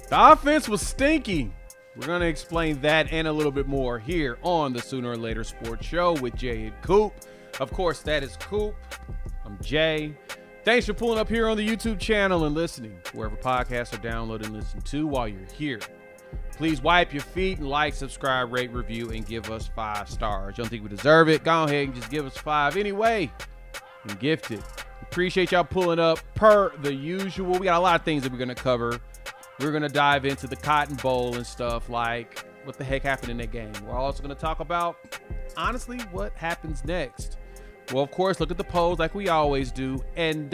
The offense was stinky. We're going to explain that and a little bit more here on the Sooner or Later Sports Show with Jay and Coop. Of course, that is Coop. I'm Jay. Thanks for pulling up here on the YouTube channel and listening wherever podcasts are downloaded and listened to while you're here. Please wipe your feet and like, subscribe, rate, review, and give us 5 stars. You don't think we deserve it? Go ahead and just give us 5 anyway and gift it. Appreciate y'all pulling up per the usual. We got a lot of things that we're going to cover. We're going to dive into the Cotton Bowl and stuff like what the heck happened in that game. We're also going to talk about, honestly, what happens next. Well, of course, look at the polls like we always do. And,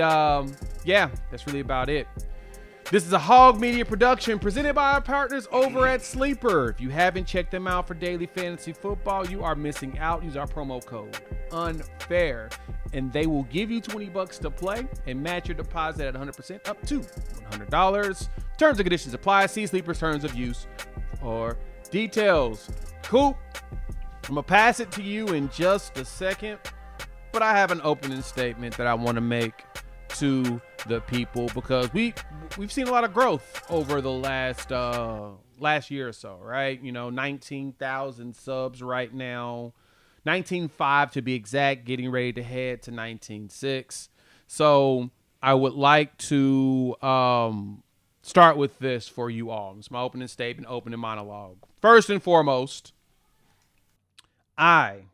yeah, that's really about it. This is a Hog Media production presented by our partners over at Sleeper. If you haven't checked them out for daily fantasy football, you are missing out. Use our promo code UNFAIR, and they will give you $20 to play and match your deposit at 100% up to $100. Terms and conditions apply. See Sleeper's terms of use for details. Coop, I'm going to pass it to you in just a second, but I have an opening statement that I want to make to the people because we've seen a lot of growth over the last year or so, right? 19,000 subs right now, 19.5 to be exact, getting ready to head to 19.6. So I would like to start with this for you all. It's my opening statement, opening monologue. First and foremost, I,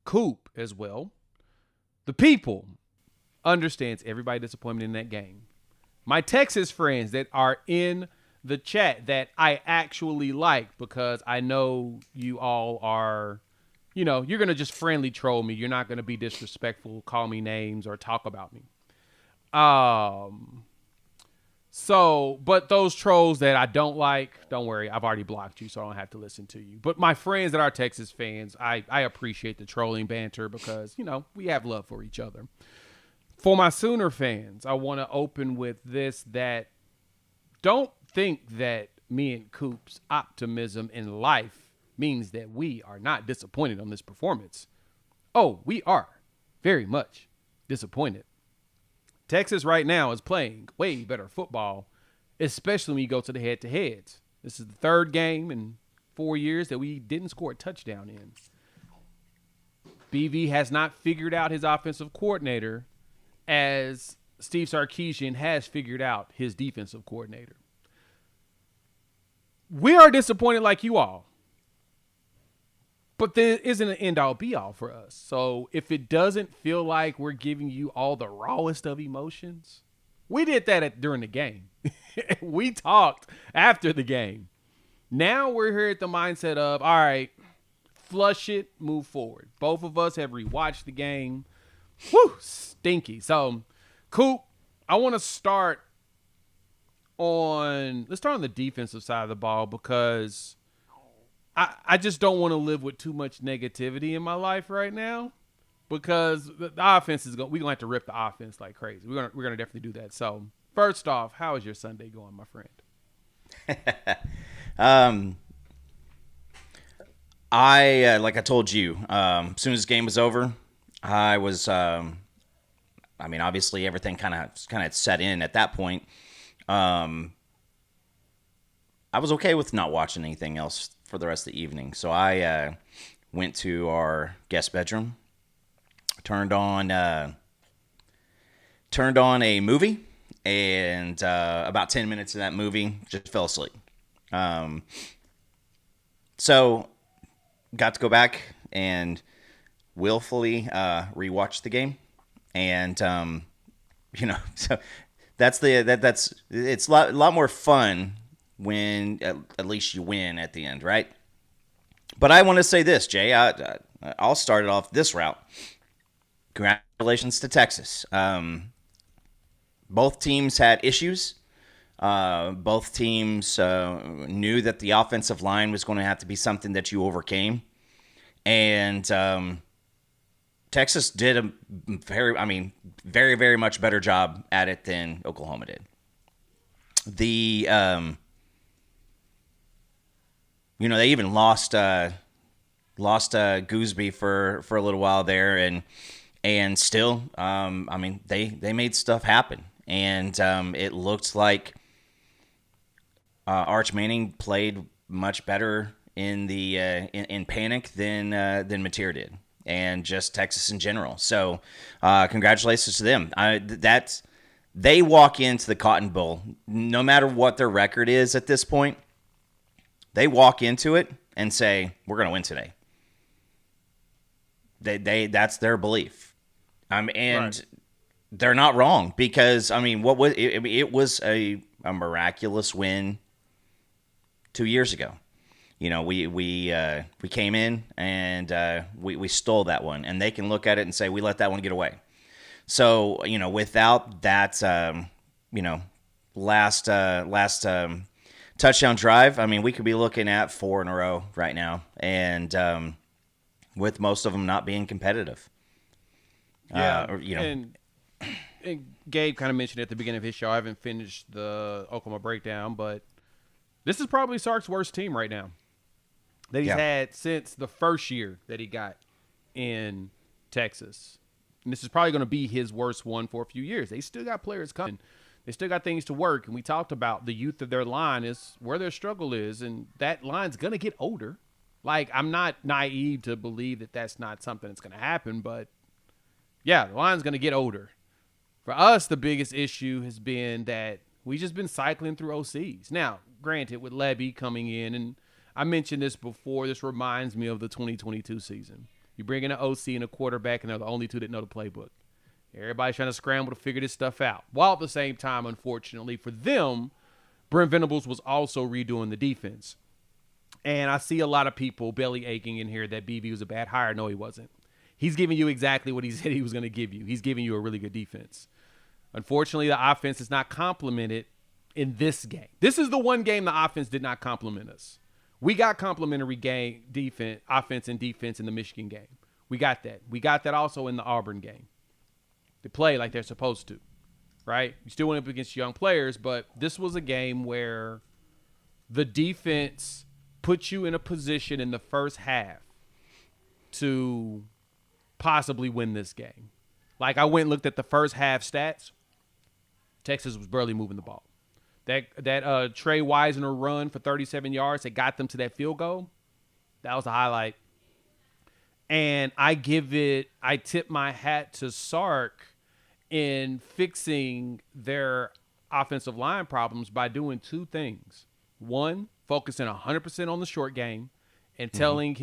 Coop as well, the people, understands everybody disappointed in that game. My Texas friends that are in the chat that I actually like because I know you all are, you're going to just friendly troll me. You're not going to be disrespectful, call me names, or talk about me. But those trolls that I don't like, don't worry, I've already blocked you, so I don't have to listen to you. But my friends that are Texas fans, I appreciate the trolling banter because, we have love for each other. For my Sooner fans, I want to open with this, that don't think that me and Coop's optimism in life means that we are not disappointed on this performance. Oh, we are very much disappointed. Texas right now is playing way better football, especially when you go to the head-to-heads. This is the third game in 4 years that we didn't score a touchdown in. BV has not figured out his offensive coordinator as Steve Sarkisian has figured out his defensive coordinator. We are disappointed like you all. But there isn't an end-all, be-all for us. So if it doesn't feel like we're giving you all the rawest of emotions, we did that during the game. We talked after the game. Now we're here at the mindset of, all right, flush it, move forward. Both of us have rewatched the game. Whew, stinky. So, Coop, I want to start on the defensive side of the ball because I just don't want to live with too much negativity in my life right now because the offense we're going to have to rip the offense like crazy. We're going to definitely do that. So, first off, how is your Sunday going, my friend? Like I told you, as soon as the game was over, I was, obviously everything kind of set in at that point. I was okay with not watching anything else for the rest of the evening. So I went to our guest bedroom, turned on a movie, and about 10 minutes of that movie, just fell asleep. So got to go back and willfully rewatch the game, and so it's a lot more fun when at least you win at the end, right? But I want to say this, Jay. I'll start it off this route. Congratulations to Texas. Both teams had issues. Both teams knew that the offensive line was going to have to be something that you overcame. And Texas did a very, very much better job at it than Oklahoma did. They even lost Gooseby for a little while there, and still, they made stuff happen, and it looked like Arch Manning played much better in the in panic than Mateer did, and just Texas in general. So, congratulations to them. They walk into the Cotton Bowl, no matter what their record is at this point. They walk into it and say, "We're going to win today." That's their belief, and Right. they're not wrong, because what was it? It was a miraculous win 2 years ago. We came in and we stole that one, and they can look at it and say we let that one get away. So without that last touchdown drive, we could be looking at 4 in a row right now, and with most of them not being competitive. Yeah, and Gabe kind of mentioned at the beginning of his show. I haven't finished the Oklahoma breakdown, but this is probably Sark's worst team right now that he's had since the first year that he got in Texas. And this is probably going to be his worst one for a few years. They still got players coming. They still got things to work. And we talked about the youth of their line is where their struggle is, and that line's going to get older. Like, I'm not naive to believe that that's not something that's going to happen, but yeah, the line's going to get older. For us, the biggest issue has been that we just been cycling through OCs. Now, granted, with Levy coming in, and I mentioned this before, this reminds me of the 2022 season. You bring in an OC and a quarterback, and they're the only two that know the playbook. Everybody's trying to scramble to figure this stuff out. While at the same time, unfortunately for them, Brent Venables was also redoing the defense. And I see a lot of people belly aching in here that BV was a bad hire. No, he wasn't. He's giving you exactly what he said he was going to give you. He's giving you a really good defense. Unfortunately, the offense is not complemented in this game. This is the one game the offense did not complement us. We got complementary game, defense, offense and defense in the Michigan game. We got that. We got that also in the Auburn game. They play like they're supposed to, right? You still went up against young players, but this was a game where the defense put you in a position in the first half to possibly win this game. Like, I went and looked at the first half stats. Texas was barely moving the ball. That Trey Wisener run for 37 yards that got them to that field goal, that was a highlight. And I tip my hat to Sark in fixing their offensive line problems by doing two things. One, focusing 100% on the short game and telling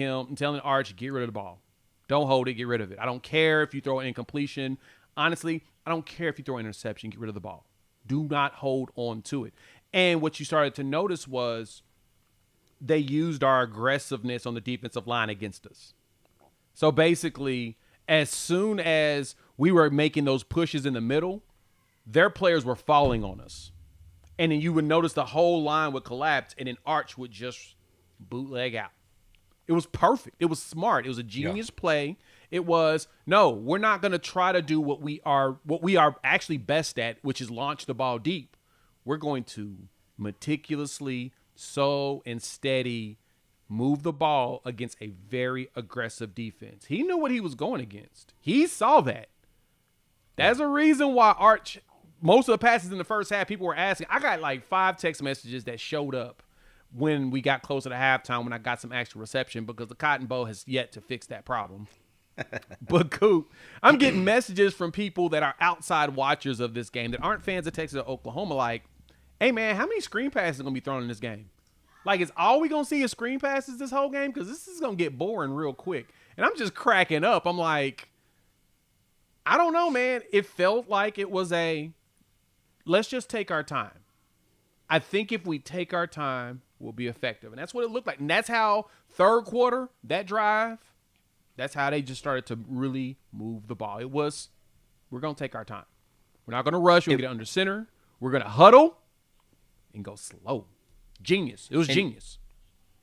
Arch, get rid of the ball. Don't hold it, get rid of it. I don't care if you throw an incompletion. Honestly, I don't care if you throw an interception, get rid of the ball. Do not hold on to it. And what you started to notice was they used our aggressiveness on the defensive line against us. So basically, as soon as we were making those pushes in the middle, their players were falling on us. And then you would notice the whole line would collapse, and then Arch would just bootleg out. It was perfect. It was smart. It was a genius play. It was, no, we're not going to try to do what we are actually best at, which is launch the ball deep. We're going to meticulously, slow and steady move the ball against a very aggressive defense. He knew what he was going against. He saw that. That's a reason why Arch, most of the passes in the first half, people were asking. I got like 5 text messages that showed up when we got closer to halftime when I got some extra reception, because the Cotton Bowl has yet to fix that problem. But Coop, I'm getting messages from people that are outside watchers of this game that aren't fans of Texas or Oklahoma like, hey, man, how many screen passes are going to be thrown in this game? Like, is all we going to see is screen passes this whole game? Because this is going to get boring real quick. And I'm just cracking up. I'm like, I don't know, man. It felt like it was let's just take our time. I think if we take our time, we'll be effective. And that's what it looked like. And that's how third quarter, that drive, that's how they just started to really move the ball. It was, we're going to take our time. We're not going to rush. We're going to get under center. We're going to huddle and go slow. Genius. It was genius.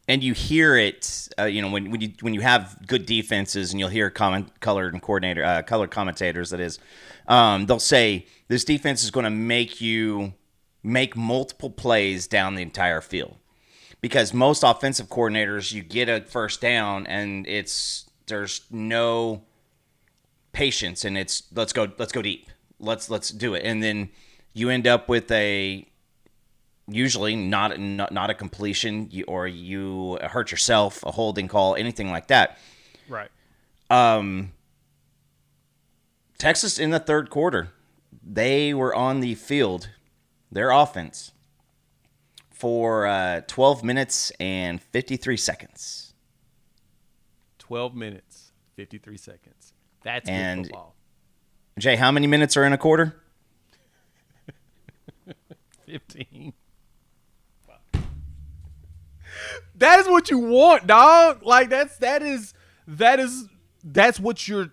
And you hear it, when you have good defenses, and you'll hear color commentators, that is, they'll say this defense is going to make you make multiple plays down the entire field, because most offensive coordinators, you get a first down and there's no patience, and it's let's go deep, let's do it, and then you end up with a usually not a completion, or you hurt yourself, a holding call, anything like that. Right. Texas in the third quarter, they were on the field, their offense, for 12 minutes and 53 seconds. 12 minutes, 53 seconds. That's good football. Jay, how many minutes are in a quarter? 15. That is what you want, dog. Like that's what you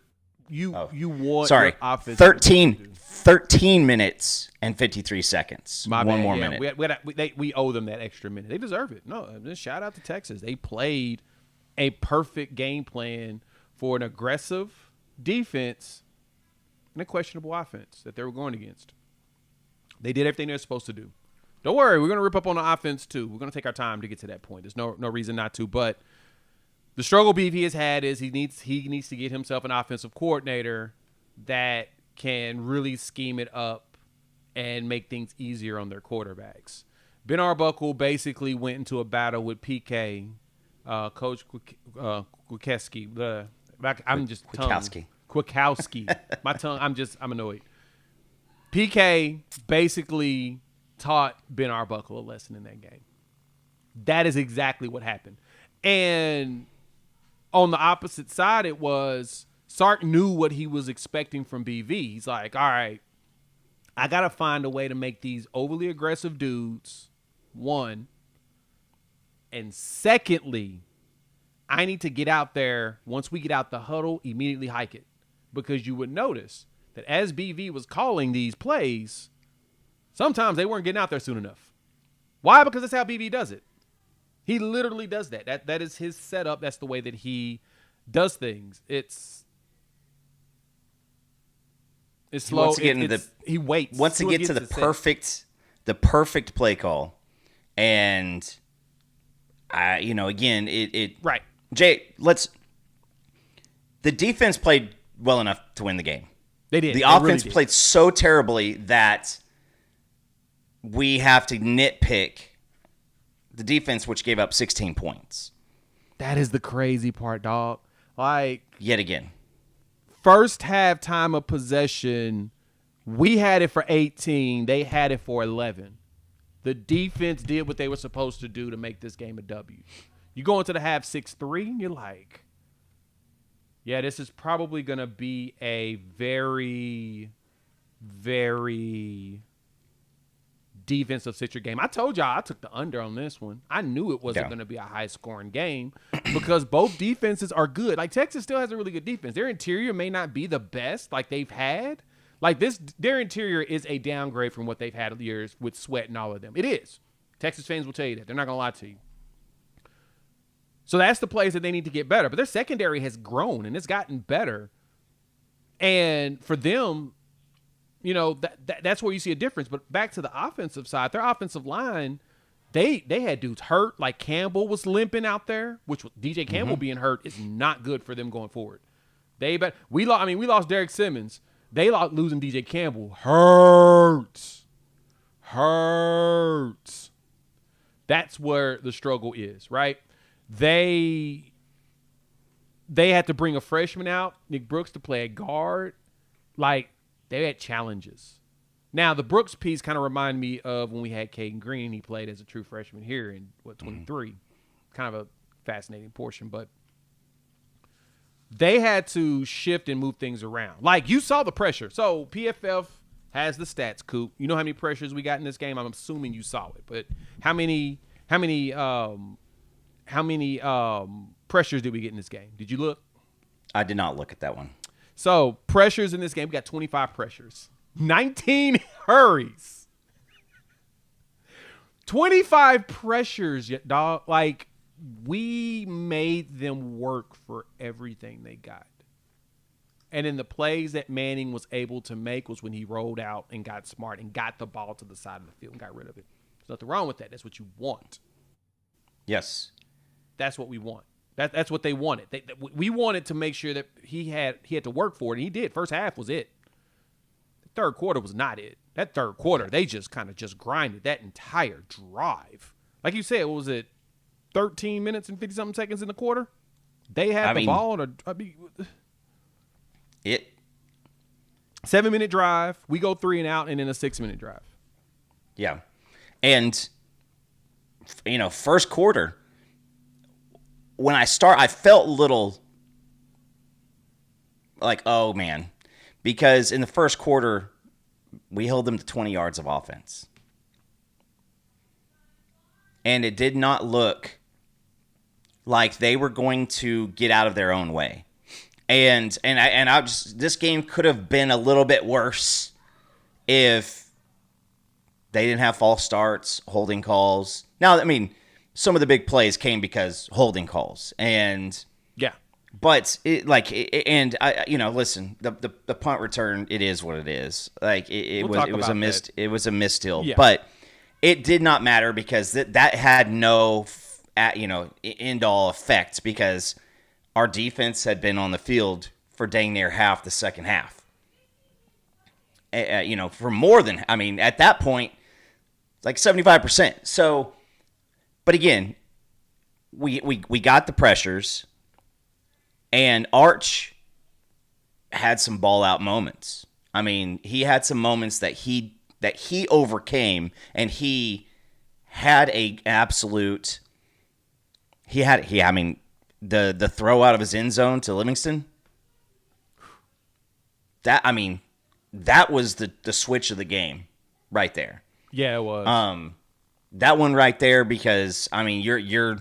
want. Sorry, your offense 13 minutes and 53 seconds. My One bad. more Yeah, minute. we owe them that extra minute. They deserve it. No, just shout out to Texas. They played a perfect game plan for an aggressive defense and a questionable offense that they were going against. They did everything they're supposed to do. Don't worry, we're going to rip up on the offense too. We're going to take our time to get to that point. There's no reason not to. But the struggle BV has had is he needs to get himself an offensive coordinator that can really scheme it up and make things easier on their quarterbacks. Ben Arbuckle basically went into a battle with PK, Coach Kwiatkowski. I'm just Kwiatkowski. My tongue. I'm annoyed. PK basically taught Ben Arbuckle a lesson in that game. That is exactly what happened. And on the opposite side, it was Sark knew what he was expecting from BV. He's like, all right, I got to find a way to make these overly aggressive dudes, one, and secondly, I need to get out there, once we get out the huddle, immediately hike it. Because you would notice that as BV was calling these plays, sometimes they weren't getting out there soon enough. Why? Because that's how BV does it. He literally does that. That is his setup. That's the way that he does things. It's slow. He waits. Once it gets to the perfect play call, and again, it right. Jay, the defense played well enough to win the game. They did. The offense played so terribly that we have to nitpick the defense, which gave up 16 points. That is the crazy part, dog. Like, yet again. First half time of possession, we had it for 18. They had it for 11. The defense did what they were supposed to do to make this game a W. You go into the half 6-3, you're like, yeah, this is probably going to be a very, very defensive-centric game. I told y'all I took the under on this one. I knew it wasn't going to be a high-scoring game because both defenses are good. Like, Texas still has a really good defense. Their interior may not be the best like they've had. Like, their interior is a downgrade from what they've had years with Sweat and all of them. It is. Texas fans will tell you that. They're not going to lie to you. So that's the place that they need to get better. But their secondary has grown, and it's gotten better. And for them, that's where you see a difference. But back to the offensive side, their offensive line, they had dudes hurt. Like Campbell was limping out there, which DJ Campbell being hurt is not good for them going forward. We lost Derek Simmons. They lost losing DJ Campbell. Hurts. That's where the struggle is, right? They had to bring a freshman out, Nick Brooks, to play a guard. Like, they had challenges. Now, the Brooks piece kind of reminded me of when we had Caden Green. He played as a true freshman here in, 23. Kind of a fascinating portion. But they had to shift and move things around. Like, you saw the pressure. So, PFF has the stats, Coop. You know how many pressures we got in this game? I'm assuming you saw it. But how many pressures did we get in this game? Did you look? I did not look at that one. So, pressures in this game, we got 25 pressures. 19 hurries. 25 pressures, dog. Like, we made them work for everything they got. And in the plays that Manning was able to make was when he rolled out and got smart and got the ball to the side of the field and got rid of it. There's nothing wrong with that. That's what you want. Yes. That's what we want. That's what they wanted. We wanted to make sure that he had to work for it, and he did. First half was it. third quarter was not it. That third quarter, they just kind of just grinded that entire drive. Like you said, what was it, 13 minutes and 50-something seconds in the quarter? They had the ball. 7-minute drive. We go 3 and out, and then a 6-minute drive. Yeah. And, first quarter, when I felt a little like, oh, man. Because in the first quarter, we held them to 20 yards of offense. And it did not look like they were going to get out of their own way. And this game could have been a little bit worse if they didn't have false starts, holding calls. Now, some of the big plays came because holding calls, and yeah. But listen, the punt return, it is what it is. Like it was a missed deal, yeah. But it did not matter because that had no end all effect because our defense had been on the field for dang near half the second half. For more than at that point, like 75%. So, but again, we got the pressures, and Arch had some ball out moments. He had some moments that he overcame, and he had a absolute. The throw out of his end zone to Livingston. That was the switch of the game, right there. Yeah, it was. That one right there, because you're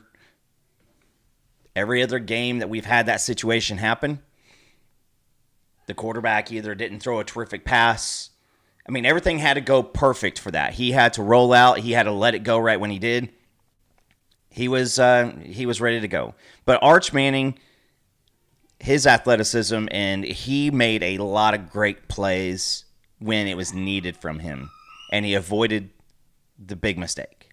every other game that we've had that situation happen, the quarterback either didn't throw a terrific pass. Everything had to go perfect for that. He had to roll out. He had to let it go right when he did. He was ready to go. But Arch Manning, his athleticism, and he made a lot of great plays when it was needed from him, and he avoided the big mistake.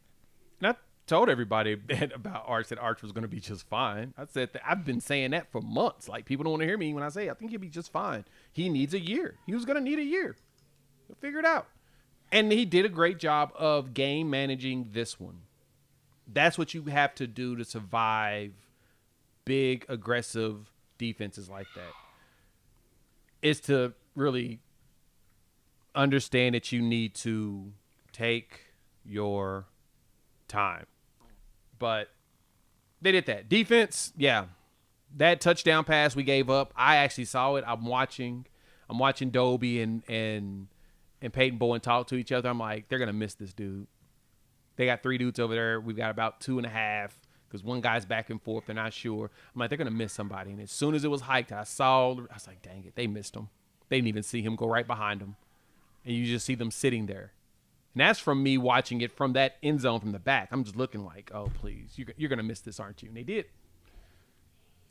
And I told everybody about Arch that Arch was going to be just fine. I said that I've been saying that for months. Like, people don't want to hear me when I say I think he'll be just fine. He needs a year. He was going to need a year. He'll figure it out. And he did a great job of game managing this one. That's what you have to do to survive big, aggressive defenses like that, is to really understand that you need to take your time. But they did that. Defense, yeah. That touchdown pass we gave up, I actually saw it. I'm watching Dobie and Peyton Bowen talk to each other. I'm like, they're going to miss this dude. They got 3 dudes over there. We've got about 2.5 because one guy's back and forth. They're not sure. I'm like, they're going to miss somebody. And as soon as it was hiked, I was like, dang it, they missed him. They didn't even see him go right behind him. And you just see them sitting there. And that's from me watching it from that end zone from the back. I'm just looking like, oh, please, you're going to miss this, aren't you? And they did.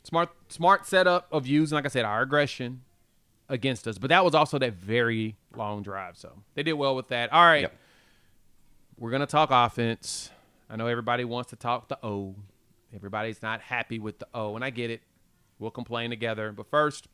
Smart setup of using, like I said, our aggression against us. But that was also that very long drive. So they did well with that. All right. Yep. We're going to talk offense. I know everybody wants to talk the O. Everybody's not happy with the O, and I get it. We'll complain together. But first,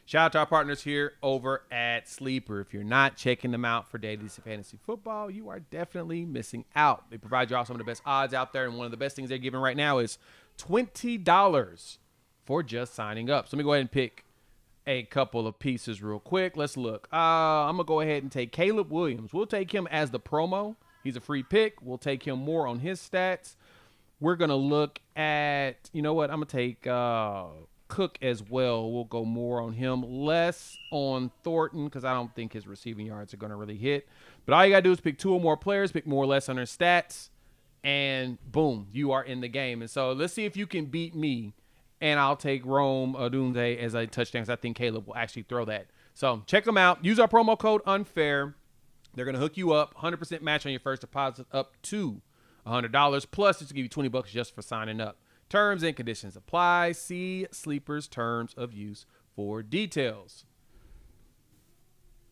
shout out to our partners here over at Sleeper. If you're not checking them out for daily fantasy football, you are definitely missing out. They provide you all some of the best odds out there, and one of the best things they're giving right now is $20 for just signing up. So let me go ahead and pick a couple of pieces real quick. Let's look. I'm going to go ahead and take Caleb Williams. We'll take him as the promo. He's a free pick. We'll take him more on his stats. We're going to look at, I'm going to take Cook as well. We'll go more on him, less on Thornton because I don't think his receiving yards are going to really hit. But all you got to do is pick 2 or more players, pick more or less on their stats, and boom, you are in the game. And so let's see if you can beat me. And I'll take Rome Odunze as a touchdown because I think Caleb will actually throw that. So check them out. Use our promo code UNFAIR. They're going to hook you up. 100% match on your first deposit up to $100. Plus, it's going to give you $20 just for signing up. Terms and conditions apply. See Sleeper's terms of use for details.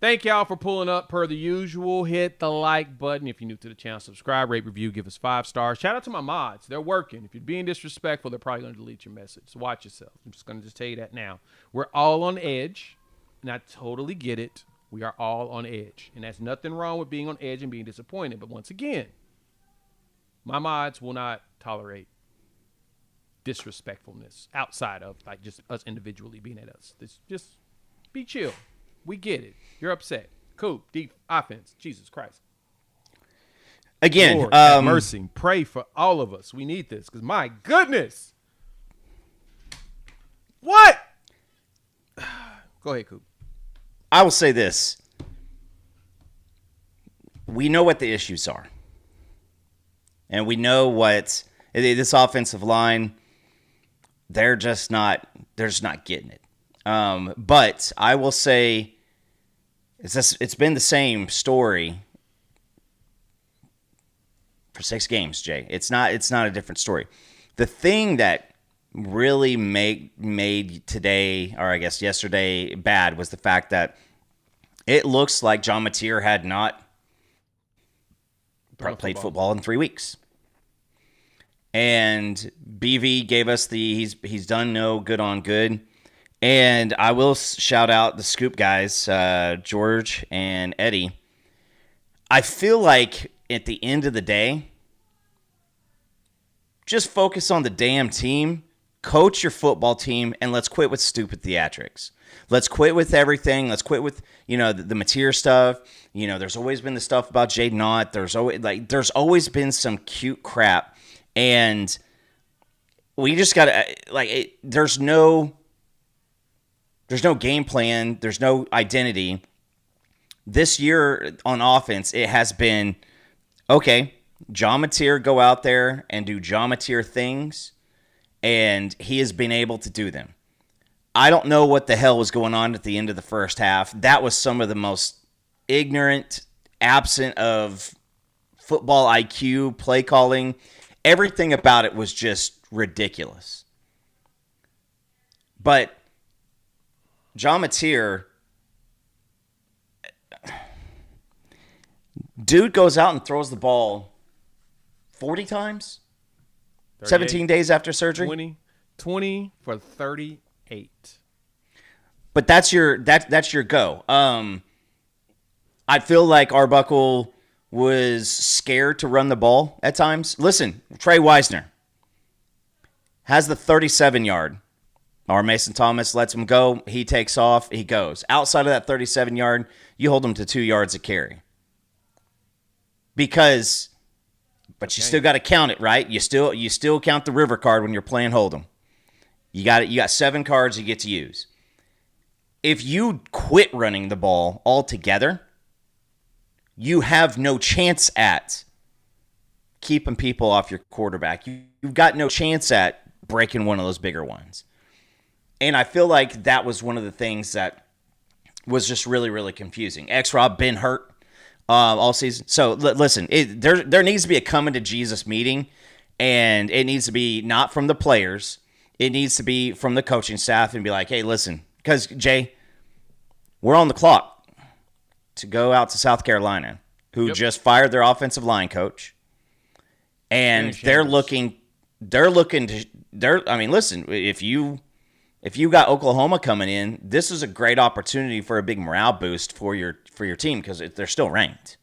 Thank y'all for pulling up per the usual. Hit the like button. If you're new to the channel, subscribe, rate, review, give us 5 stars. Shout out to my mods. They're working. If you're being disrespectful, they're probably going to delete your message. So watch yourself. I'm just going to tell you that now. We're all on edge, and I totally get it. We are all on edge. And that's nothing wrong with being on edge and being disappointed. But once again, my mods will not tolerate disrespectfulness outside of like just us individually being at us. Just be chill. We get it. You're upset. Cool. Deep offense. Jesus Christ. Again, Lord, have mercy. Pray for all of us. We need this because my goodness. What? Go ahead, Coop. I will say this. We know what the issues are. And we know what this offensive line, they're just not getting it. But I will say it's been the same story for 6 games, Jay. It's not a different story. The thing that really made today, or I guess yesterday, bad was the fact that it looks like John Mateer had not played football in 3 weeks. And BV gave us he's done no good on good. And I will shout out the Scoop guys, George and Eddie. I feel like at the end of the day, just focus on the damn team, coach your football team, and let's quit with stupid theatrics. Let's quit with everything. Let's quit with, the Mateer stuff. There's always been the stuff about Jade Knott. There's always been some cute crap. And we just got to, there's no game plan. There's no identity. This year on offense, it has been, okay, John Mateer go out there and do John Mateer things, and he has been able to do them. I don't know what the hell was going on at the end of the first half. That was some of the most ignorant, absent of football IQ, play calling. Everything about it was just ridiculous. But John Mateer, dude goes out and throws the ball 40 times? 17 days after surgery? 20 for 38. But that's your go. I feel like Arbuckle was scared to run the ball at times. Listen, Trey Wisner has the 37-yard. Or Mason Thomas lets him go. He takes off. He goes. Outside of that 37-yard, you hold him to 2 yards a carry. But you still got to count it, right? You still count the river card when you're playing Hold'em. You got 7 cards you get to use. If you quit running the ball altogether, you have no chance at keeping people off your quarterback. You've got no chance at breaking one of those bigger ones. And I feel like that was one of the things that was just really, really confusing. X-Rob been hurt all season. So listen, there needs to be a coming to Jesus meeting, and it needs to be not from the players. It needs to be from the coaching staff and be like, hey, listen, because, Jay, we're on the clock to go out to South Carolina, who just fired their offensive line coach. And listen, if you got Oklahoma coming in, this is a great opportunity for a big morale boost for your team because they're still ranked.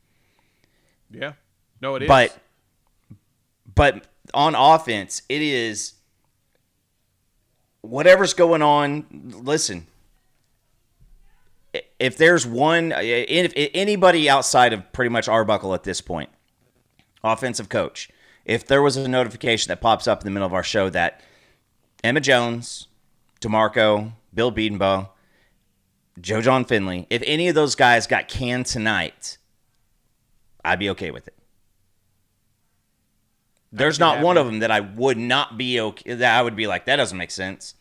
Yeah. No, it is. But on offense, it is whatever's going on. Listen, if there's if anybody outside of pretty much Arbuckle at this point, offensive coach, if there was a notification that pops up in the middle of our show that Emma Jones, DeMarco, Bill Bedenbaugh, Joe John Finley, if any of those guys got canned tonight, I'd be okay with it. There's not one of them that I would not be okay, that I would be like, that doesn't make sense.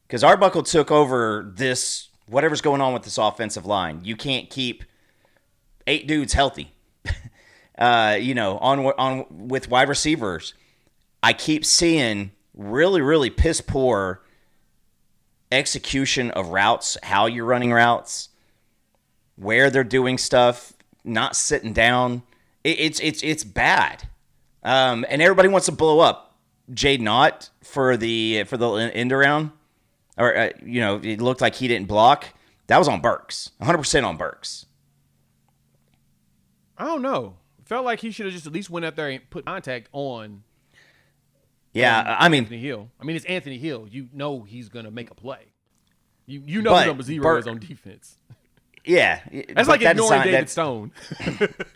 Because Arbuckle took over this, whatever's going on with this offensive line. You can't keep 8 dudes healthy. With wide receivers, I keep seeing really, really piss poor execution of routes, how you're running routes, where they're doing stuff, not sitting down. It's bad. And everybody wants to blow up Jade Knott for the end around, or it looked like he didn't block. That was on Burks. 100% on Burks. I don't know. Felt like he should have just at least went out there and put contact on. Yeah, I mean, Anthony Hill. I mean, it's Anthony Hill. You know he's gonna make a play. You know who number 0 is on defense. Yeah, that's like ignoring David Stone.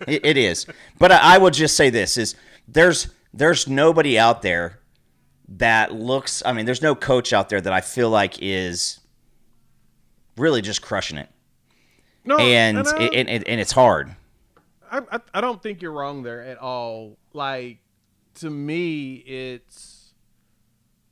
It is. But I will just say this: is there's nobody out there that looks. I mean, there's no coach out there that I feel like is really just crushing it. No, and it's hard. I don't think you're wrong there at all. Like, to me, it's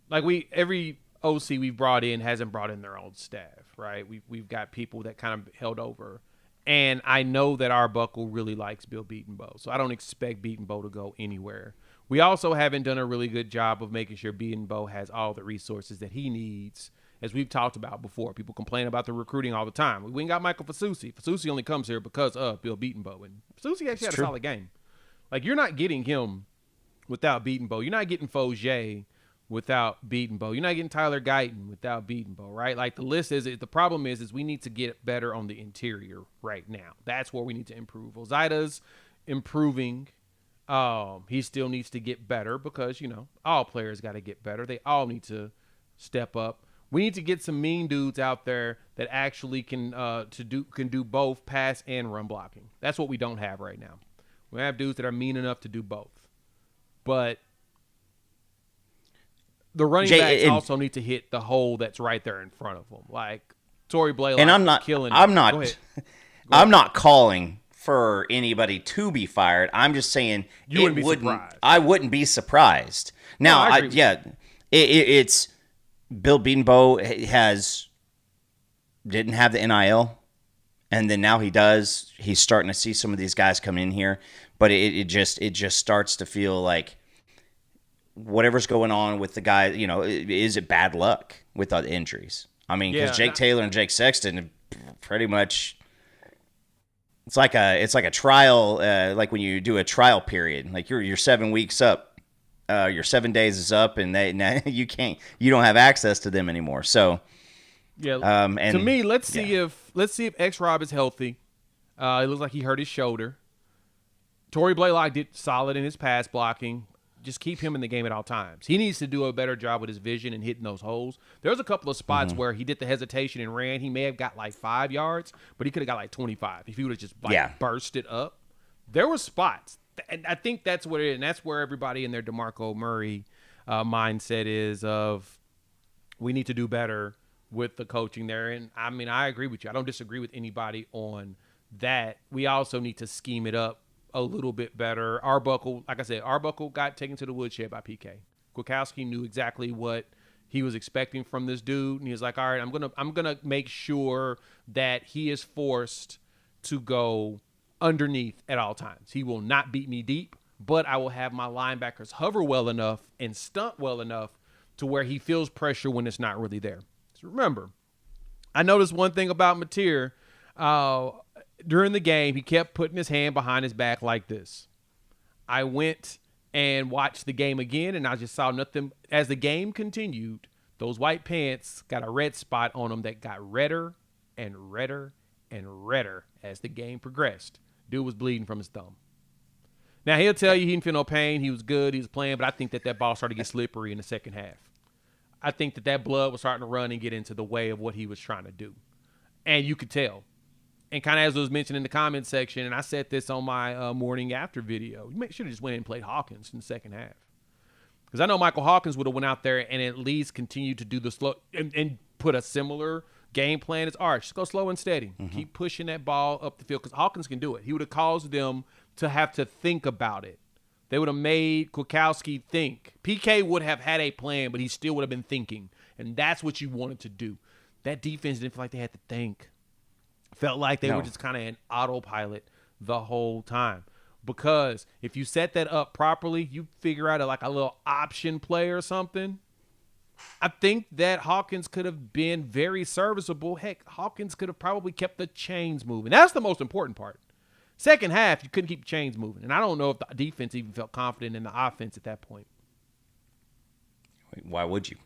like every OC we've brought in hasn't brought in their own staff, right? We've got people that kind of held over. And I know that Arbuckle really likes Bill Beatonbow, so I don't expect Beatonbow to go anywhere. We also haven't done a really good job of making sure Beatonbow has all the resources that he needs, as we've talked about before. People complain about the recruiting all the time. We ain't got Michael Fasusi. Fasusi only comes here because of Bill Beatonbow, and Fasusi actually had a solid game. Like, you're not getting him without Beatonbow. You're not getting Fogier without Beatonbow. You're not getting Tyler Guyton without Beatonbow, right? Like, the list is, the problem is we need to get better on the interior right now. That's where we need to improve. Ozaida's improving. He still needs to get better because, all players got to get better. They all need to step up. We need to get some mean dudes out there that actually can do both pass and run blocking. That's what we don't have right now. We have dudes that are mean enough to do both. But the running backs also need to hit the hole that's right there in front of them. Like, Torrey Blaylock and I'm not killing. I'm not. Go ahead. I'm not calling for anybody to be fired. I'm just saying you wouldn't be surprised. I wouldn't be surprised. Now, it's Bill Beatonbow didn't have the NIL, and then now he does. He's starting to see some of these guys come in here, but it just starts to feel like whatever's going on with the guy. Is it bad luck with the injuries? I mean, because Jake Taylor and Jake Sexton pretty much. It's like a trial, like when you do a trial period. Like you're 7 weeks up, your 7 days is up, and you don't have access to them anymore. So, and to me, let's see if X Rob is healthy. It looks like he hurt his shoulder. Torrey Blaylock did solid in his pass blocking. Just keep him in the game at all times. He needs to do a better job with his vision and hitting those holes. There was a couple of spots where he did the hesitation and ran. He may have got like 5 yards, but he could have got like 25 if he would have just burst it up. There were spots. And I think that's what it is. And that's where everybody in their DeMarco Murray mindset is of we need to do better with the coaching there. And, I mean, I agree with you. I don't disagree with anybody on that. We also need to scheme it up a little bit better. Arbuckle, like I said, got taken to the woodshed by PK. Kwiatkowski knew exactly what he was expecting from this dude, and he was like, all right, I'm gonna make sure that he is forced to go underneath at all times. He will not beat me deep, but I will have my linebackers hover well enough and stunt well enough to where he feels pressure when it's not really there. So remember, I noticed one thing about Mateer. During the game, he kept putting his hand behind his back like this. I went and watched the game again, and I just saw nothing. As the game continued, those white pants got a red spot on them that got redder and redder and redder as the game progressed. Dude was bleeding from his thumb. Now, he'll tell you he didn't feel no pain. He was good. He was playing, but I think that ball started to get slippery in the second half. I think that blood was starting to run and get into the way of what he was trying to do. And you could tell. And kind of as it was mentioned in the comment section, and I said this on my morning after video, you should have just went in and played Hawkins in the second half. Because I know Michael Hawkins would have went out there and at least continued to do the slow and put a similar game plan as Arch. Just go slow and steady. Keep pushing that ball up the field because Hawkins can do it. He would have caused them to have to think about it. They would have made Kwiatkowski think. PK would have had a plan, but he still would have been thinking. And that's what you wanted to do. That defense didn't feel like they had to think. Felt like they were just kind of in autopilot the whole time. Because if you set that up properly, you figure out a little option play or something. I think that Hawkins could have been very serviceable. Heck, Hawkins could have probably kept the chains moving. That's the most important part. Second half, you couldn't keep chains moving. And I don't know if the defense even felt confident in the offense at that point. Why would you?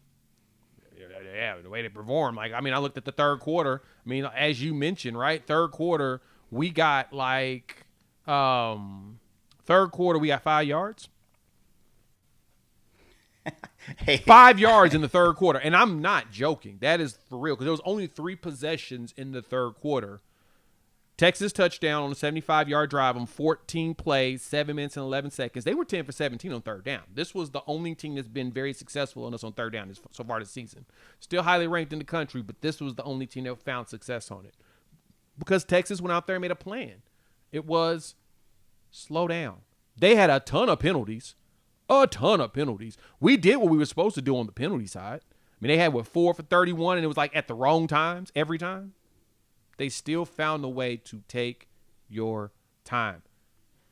yeah, the way they performed. Like, I mean, I looked at the third quarter. I mean, as you mentioned, right? Third quarter, we got 5 yards. Hey. 5 yards in the third quarter. And I'm not joking. That is for real, because there was only 3 possessions in the third quarter. Texas touchdown on a 75-yard drive on 14 plays, 7 minutes and 11 seconds. They were 10 for 17 on third down. This was the only team that's been very successful on us on third down so far this season. Still highly ranked in the country, but this was the only team that found success on it. Because Texas went out there and made a plan. It was slow down. They had a ton of penalties. A ton of penalties. We did what we were supposed to do on the penalty side. I mean, they had, 4 for 31, and it was like at the wrong times every time. They still found a way to take your time.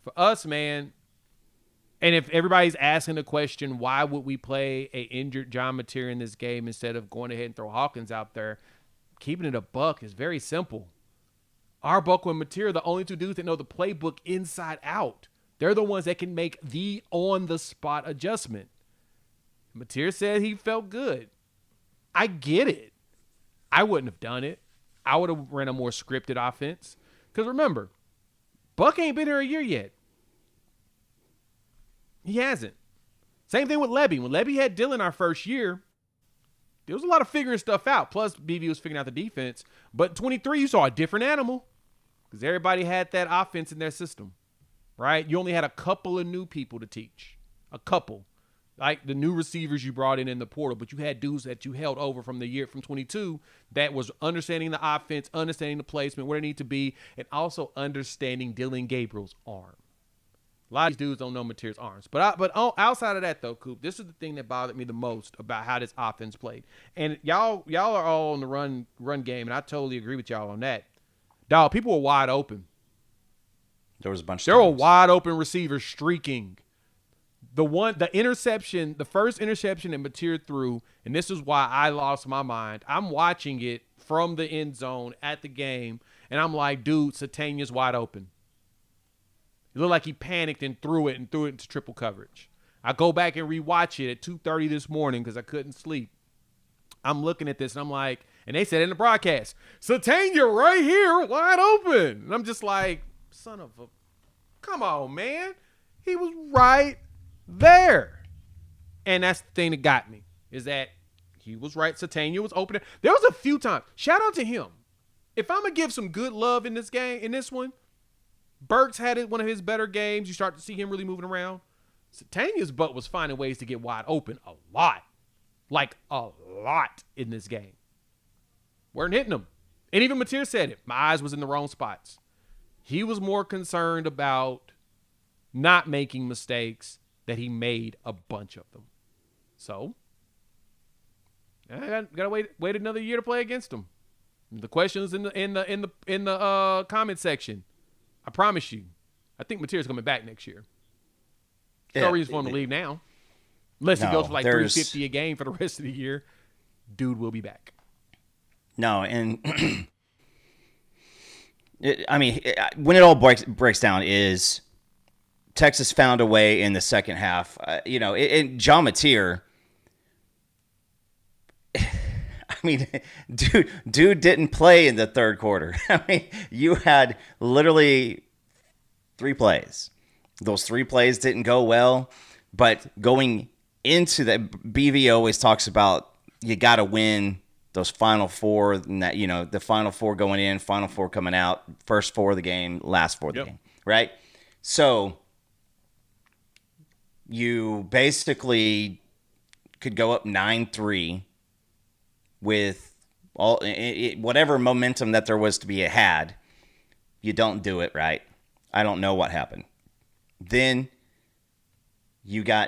For us, man, and if everybody's asking the question, why would we play a injured John Mateer in this game instead of going ahead and throw Hawkins out there, keeping it a buck is very simple. Arbuckle and Mateer are the only 2 dudes that know the playbook inside out. They're the ones that can make the on-the-spot adjustment. Mateer said he felt good. I get it. I wouldn't have done it. I would have ran a more scripted offense. Because remember, Buck ain't been here a year yet. He hasn't. Same thing with Lebby. When Lebby had Dylan our first year, there was a lot of figuring stuff out. Plus, BV was figuring out the defense. But 23, you saw a different animal. Because everybody had that offense in their system. Right? You only had a couple of new people to teach. A couple. Like the new receivers you brought in the portal, but you had dudes that you held over from the year from 22 that was understanding the offense, understanding the placement, where they need to be, and also understanding Dylan Gabriel's arm. A lot of these dudes don't know Mateer's arms. But outside of that, though, Coop, this is the thing that bothered me the most about how this offense played. And y'all are all on the run game, and I totally agree with y'all on that. Dog, people were wide open. There was a bunch. There were wide open receivers streaking. The interception, the first interception that Mateer threw, and this is why I lost my mind. I'm watching it from the end zone at the game, and I'm like, dude, Satania's wide open. It looked like he panicked and threw it into triple coverage. I go back and rewatch it at 2:30 this morning because I couldn't sleep. I'm looking at this, and I'm like, and they said in the broadcast, Satania right here, wide open. And I'm just like, son of a, come on, man. He was right there. And that's the thing that got me, is that he was right. Satania was open. There was a few times. Shout out to him. If I'm going to give some good love in this game, in this one, Burks had one of his better games. You start to see him really moving around. Satania's butt was finding ways to get wide open a lot. Like a lot in this game. Weren't hitting him. And even Mateer said it. My eyes was in the wrong spots. He was more concerned about not making mistakes, that he made a bunch of them. So, I gotta wait another year to play against him. The questions in the comment section. I promise you, I think Mateer's coming back next year. No reason for him to leave now, unless he goes for like $350 a game for the rest of the year. Dude will be back. No, and when it all breaks down, is Texas found a way in the second half. And John Mateer, dude didn't play in the third quarter. You had literally 3 plays. Those 3 plays didn't go well, but going into that, BV always talks about you got to win those final 4, and that, the final 4 going in, final 4 coming out, first 4 of the game, last 4 of the game, right? So you basically could go up 9-3 with whatever momentum that there was to be had. You don't do it right. I don't know what happened. Then you got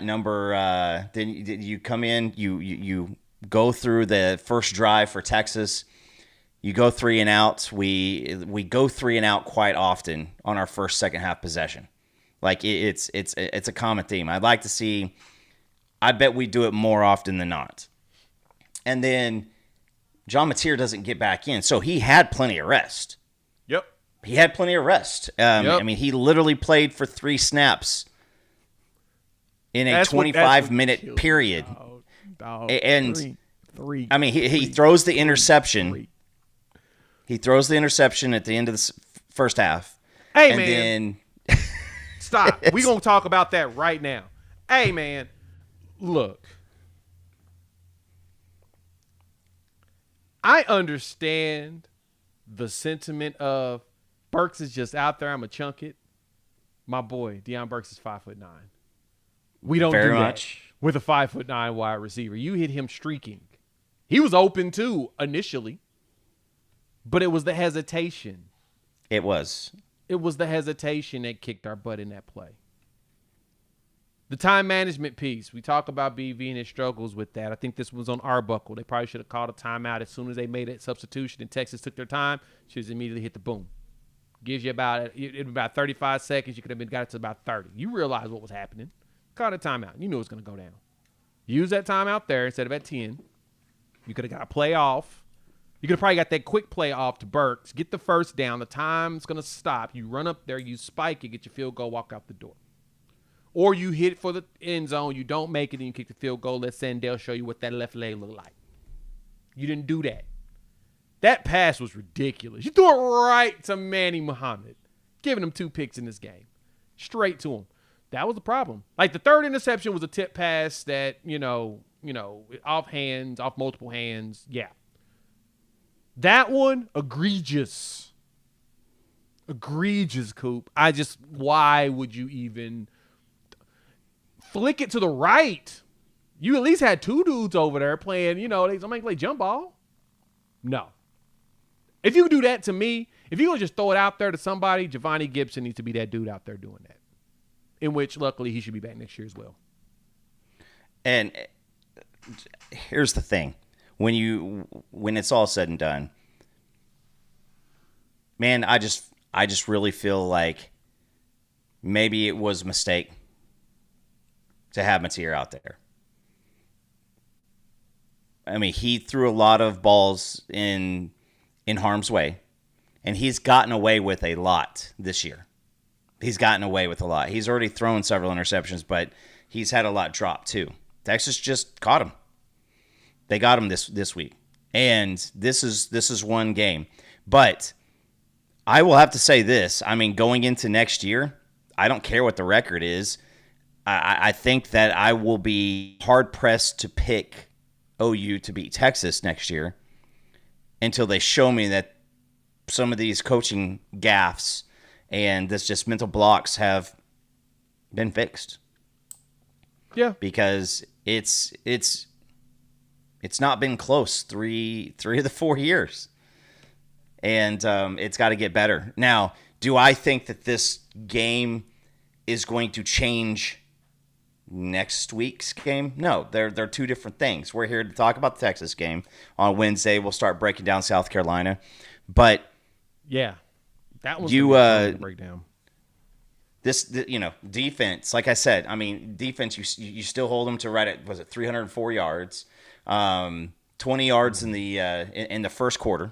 then you come in, you go through the first drive for Texas. You go 3 and out. We go 3 and out quite often on our first second half possession. Like it's a common theme. I'd like to see. I bet we do it more often than not. And then John Mateer doesn't get back in, so he had plenty of rest. Yep, he had plenty of rest. He literally played for 3 snaps in a 25-minute period. Dog, and Three. I mean, he throws the interception. He throws the interception at the end of the first half. Hey, and man. Then Stop. We're going to talk about that right now. Hey, man. Look. I understand the sentiment of Burks is just out there. I'm going to chunk it. My boy, Deion Burks is 5'9". We don't Very do that much with a 5'9" wide receiver. You hit him streaking. He was open too initially, but it was the hesitation. It was the hesitation that kicked our butt in that play. The time management piece. We talk about BV and his struggles with that. I think this was on Arbuckle. They probably should have called a timeout as soon as they made that substitution and Texas took their time. Should have immediately hit the boom. Gives you about 35 seconds. You could have got it to about 30. You realize what was happening. Called a timeout. You knew it was going to go down. Use that timeout there instead of at 10. You could have got a play off. You could have probably got that quick play off to Burks. Get the first down. The time's going to stop. You run up there. You spike it. Get your field goal. Walk out the door. Or you hit for the end zone. You don't make it, and you kick the field goal. Let Sandell show you what that left leg looked like. You didn't do that. That pass was ridiculous. You threw it right to Manny Muhammad, giving him 2 picks in this game. Straight to him. That was the problem. Like, the third interception was a tip pass that, off hands, off multiple hands. Yeah. That one, egregious. Egregious, Coop. Why would you even flick it to the right? You at least had 2 dudes over there playing, somebody play jump ball. No. If you do that to me, if you're going to just throw it out there to somebody, Giovanni Gibson needs to be that dude out there doing that. In which, luckily, he should be back next year as well. And here's the thing. When it's all said and done, man, I just really feel like maybe it was a mistake to have Mateer out there. I mean, he threw a lot of balls in harm's way, and he's gotten away with a lot this year. He's gotten away with a lot. He's already thrown several interceptions, but he's had a lot dropped too. Texas just caught him. They got him this week, and this is one game. But I will have to say this. I mean, going into next year, I don't care what the record is. I think that I will be hard-pressed to pick OU to beat Texas next year until they show me that some of these coaching gaffes and this just mental blocks have been fixed. Yeah. Because it's not been close three of the 4 years. And it's got to get better. Now, do I think that this game is going to change next week's game? No, they're 2 different things. We're here to talk about the Texas game. On Wednesday, we'll start breaking down South Carolina. But yeah, that was the breakdown. This, defense, like I said, I mean, defense, you still hold them to right at, was it 304 yards, 20 yards in the first quarter.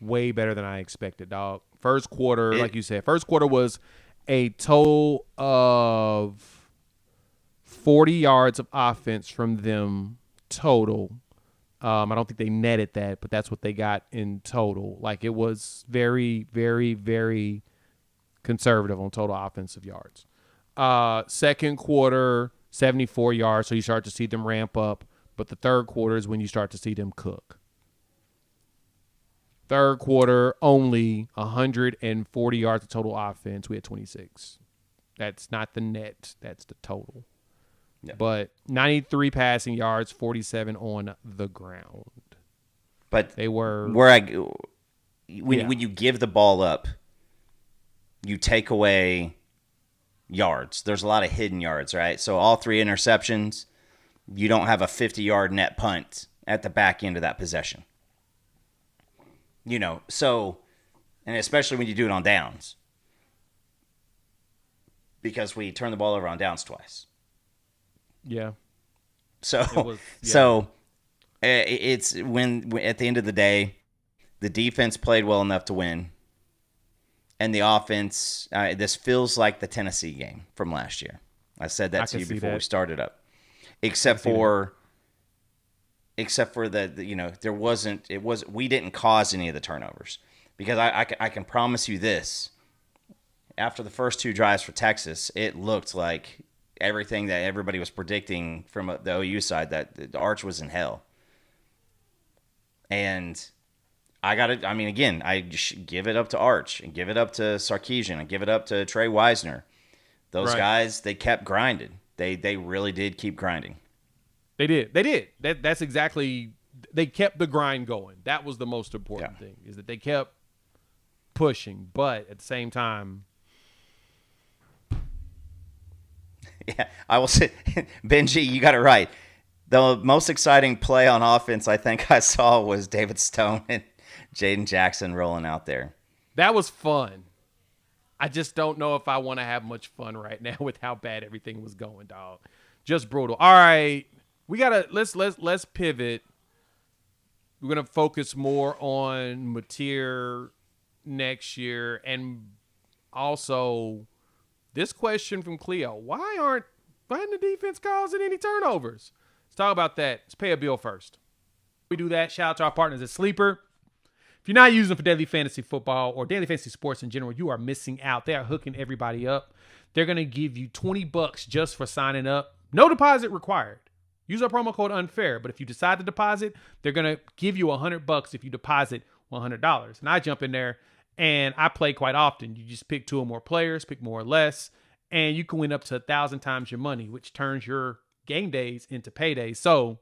Way better than I expected, dog. First quarter, like you said, first quarter was a total of 40 yards of offense from them total. I don't think they netted that, but that's what they got in total. Like, it was very, very, very conservative on total offensive yards. Second quarter, 74 yards, so you start to see them ramp up. But the third quarter is when you start to see them cook. Third quarter, only 140 yards of total offense. We had 26. That's not the net. That's the total. Yeah. But 93 passing yards, 47 on the ground. But they were when you give the ball up, you take away yards. There's a lot of hidden yards, right? So all 3 interceptions, you don't have a 50-yard net punt at the back end of that possession. So, and especially when you do it on downs. Because we turn the ball over on downs twice. Yeah. So, it's when at the end of the day, the defense played well enough to win. And the offense, this feels like the Tennessee game from last year. I said that to you before we started up. Except for except for we didn't cause any of the turnovers. Because I can promise you this, after the first 2 drives for Texas, it looked like everything that everybody was predicting from the OU side, that the Arch was in hell. And I just give it up to Arch and give it up to Sarkisian and give it up to Trey Wisner. Those guys, they kept grinding. They really did keep grinding. They did. That's exactly. They kept the grind going. That was the most important thing, is that they kept pushing. But at the same time, yeah, I will say, Benji, you got it right. The most exciting play on offense I think I saw was David Stone and Jaden Jackson rolling out there. That was fun. I just don't know if I want to have much fun right now with how bad everything was going, dog. Just brutal. All right, we gotta let's pivot. We're gonna focus more on Mateer next year, and also this question from Cleo: why isn't the defense causing any turnovers? Let's talk about that. Let's pay a bill first. We do that. Shout out to our partners at Sleeper. If you're not using them for daily fantasy football or daily fantasy sports in general, you are missing out. They are hooking everybody up. They're going to give you $20 just for signing up. No deposit required. Use our promo code UNFAIR. But if you decide to deposit, they're going to give you $100 if you deposit $100. And I jump in there and I play quite often. You just pick 2 or more players, pick more or less, and you can win up to 1,000 times your money, which turns your game days into paydays. So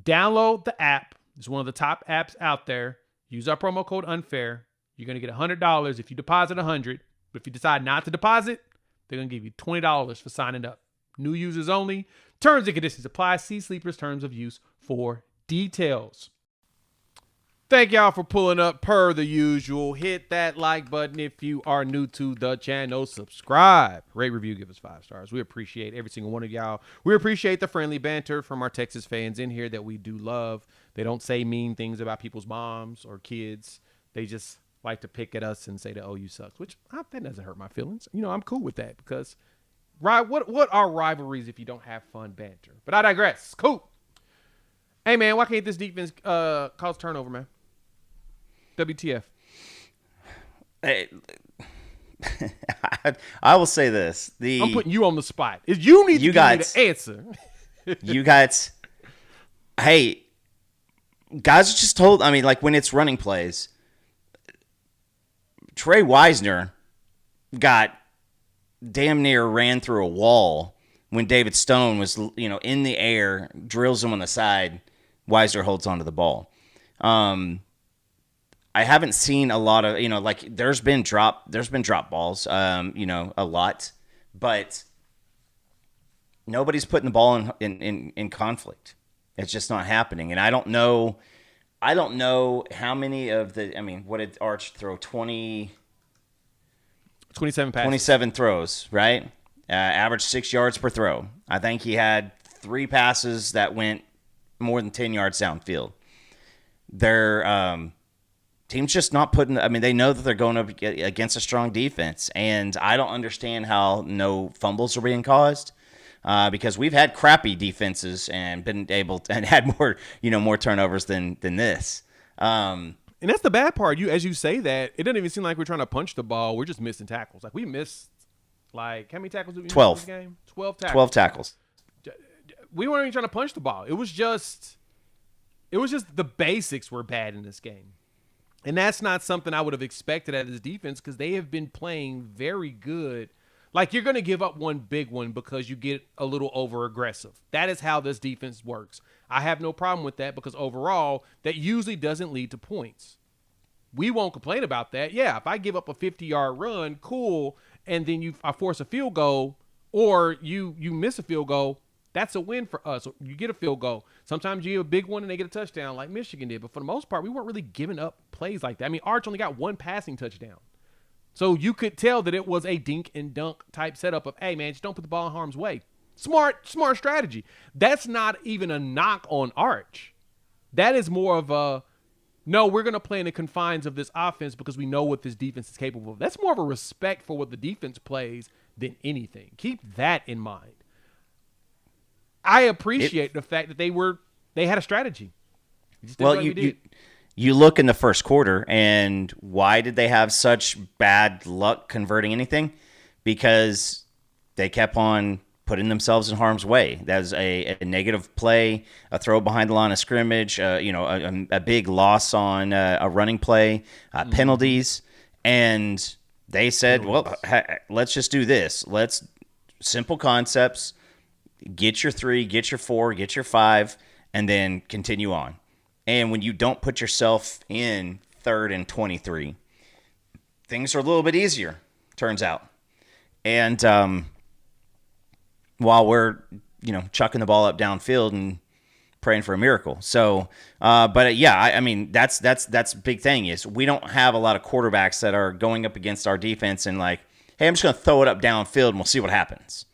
download the app. It's one of the top apps out there. Use our promo code UNFAIR. You're going to get $100 if you deposit $100. But if you decide not to deposit, they're going to give you $20 for signing up. New users only. Terms and conditions apply. See Sleeper's terms of use for details. Thank y'all for pulling up per the usual. Hit that like button if you are new to the channel. Subscribe. Rate, review, give us 5 stars. We appreciate every single one of y'all. We appreciate the friendly banter from our Texas fans in here that we do love. They don't say mean things about people's moms or kids. They just like to pick at us and say that OU sucks, which that doesn't hurt my feelings. I'm cool with that because what are rivalries if you don't have fun banter? But I digress. Cool. Hey, man, why can't this defense cause turnover, man? WTF. Hey, I will say this. I'm putting you on the spot. You need to give me the answer. You guys, hey, guys just told, when it's running plays, Trey Wisner got damn near ran through a wall when David Stone was, in the air, drills him on the side. Wisner holds onto the ball. I haven't seen a lot of, there's been drop balls, a lot, but nobody's putting the ball in conflict. It's just not happening. And I don't know how many of what did Arch throw? 27 passes. 27 throws, right? Average 6 yards per throw. I think he had 3 passes that went more than 10 yards downfield. Their team's just not putting. They know that they're going up against a strong defense, and I don't understand how no fumbles are being caused. Because we've had crappy defenses and been able to, and had more turnovers than this. And that's the bad part. As you say that, it doesn't even seem like we're trying to punch the ball. We're just missing tackles. Like we missed, how many tackles did we 12. miss in this game? 12 tackles. 12 tackles. We weren't even trying to punch the ball. It was just the basics were bad in this game. And that's not something I would have expected out of this defense because they have been playing very good. Like, you're going to give up one big one because you get a little over-aggressive. That is how this defense works. I have no problem with that because overall, that usually doesn't lead to points. We won't complain about that. Yeah, if I give up a 50-yard run, cool, and then I force a field goal or you miss a field goal, that's a win for us. You get a field goal. Sometimes you get a big one and they get a touchdown like Michigan did. But for the most part, we weren't really giving up plays like that. Arch only got 1 passing touchdown. So you could tell that it was a dink and dunk type setup of, hey, man, just don't put the ball in harm's way. Smart strategy. That's not even a knock on Arch. That is more of a, no, we're going to play in the confines of this offense because we know what this defense is capable of. That's more of a respect for what the defense plays than anything. Keep that in mind. I appreciate the fact that they were they had a strategy. Well, you look in the first quarter, and why did they have such bad luck converting anything? Because they kept on putting themselves in harm's way. That was a negative play, a throw behind the line of scrimmage, a big loss on a running play, penalties, and they said, well, let's just do this. Let's simple concepts, get your 3, get your 4, get your 5, and then continue on. And when you don't put yourself in 3rd and 23, things are a little bit easier, turns out. And while we're, chucking the ball up downfield and praying for a miracle. So, I mean, that's a big thing is we don't have a lot of quarterbacks that are going up against our defense and like, hey, I'm just going to throw it up downfield and we'll see what happens.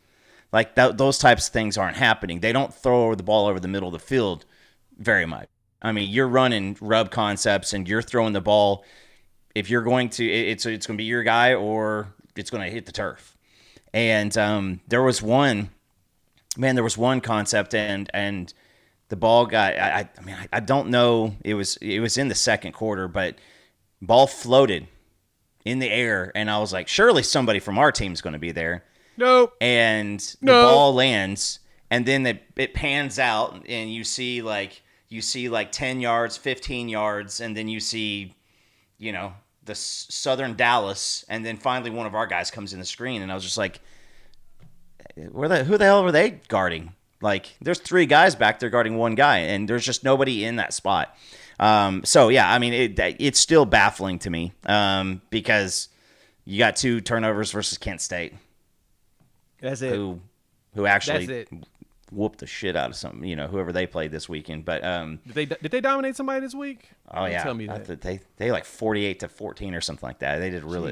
Like those types of things aren't happening. They don't throw the ball over the middle of the field very much. I mean, you're running rub concepts and you're throwing the ball. If you're going to, it's going to be your guy or it's going to hit the turf. And there was one concept and the ball got. I don't know. It was in the second quarter, but ball floated in the air, and I was like, surely somebody from our team is going to be there. Nope. And the ball lands, and then it pans out, and you see like 10 yards, 15 yards, and then you see, the southern Dallas, and then finally one of our guys comes in the screen, and I was just like, who the hell were they guarding? Like, there's 3 guys back there guarding one guy, and there's just nobody in that spot. I mean, it's still baffling to me because you got 2 turnovers versus Kent State. That's it. Who actually whooped the shit out of some, whoever they played this weekend. But did they dominate somebody this week? Oh yeah, tell me that. They like 48-14 or something like that. They did really.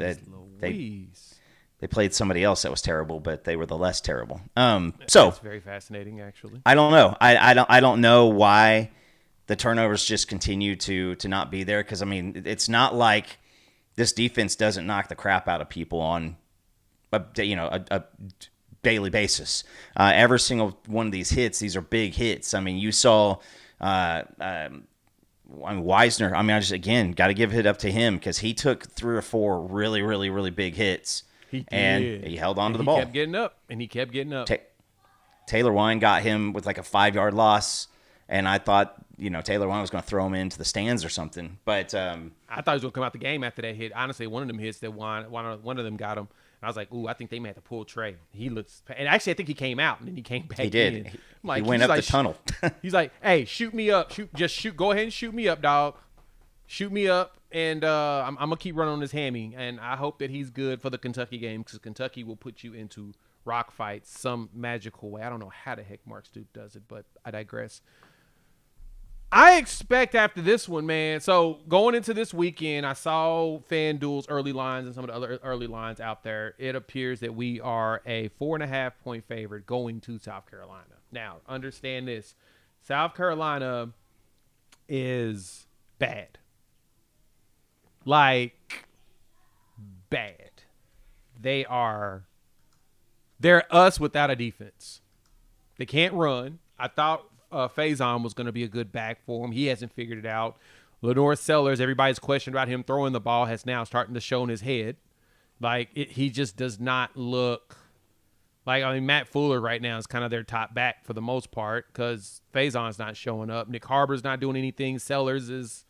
Jeez, they played somebody else that was terrible, but they were the less terrible. That's very fascinating, actually. I don't know. I don't know why the turnovers just continue to not be there. Because I mean, it's not like this defense doesn't knock the crap out of people on a daily basis. Every single one of these hits, these are big hits. I mean, you saw Wisner. I mean, I just again got to give it up to him because he took 3 or 4 really, really, really big hits. And he held on to the ball. He kept getting up. Taylor Wine got him with like a 5-yard loss, and I thought, Taylor Wine was going to throw him into the stands or something. But I thought he was going to come out the game after that hit. Honestly, one of them hits that one of them got him. And I was like, ooh, I think they may have to pull Trey. And actually, I think he came out, and then he came back in. He did. Like, he went up the tunnel. He's like, hey, shoot me up. Go ahead and shoot me up, dog. Shoot me up. And I'm going to keep running on this hammy. And I hope that he's good for the Kentucky game because Kentucky will put you into rock fights some magical way. I don't know how the heck Mark Stoops does it, but I digress. I expect after this one, man. So going into this weekend, I saw FanDuel's early lines and some of the other early lines out there. It appears that we are a 4.5-point favorite going to South Carolina. Now, understand this. South Carolina is bad. Like, bad. They're us without a defense. They can't run. I thought Faison was going to be a good back for him. He hasn't figured it out. Lenore Sellers, everybody's questioned about him throwing the ball, has now starting to show in his head. Like, he just does not look like, Matt Fuller right now is kind of their top back for the most part because Faison's not showing up. Nick Harbor's not doing anything. Sellers is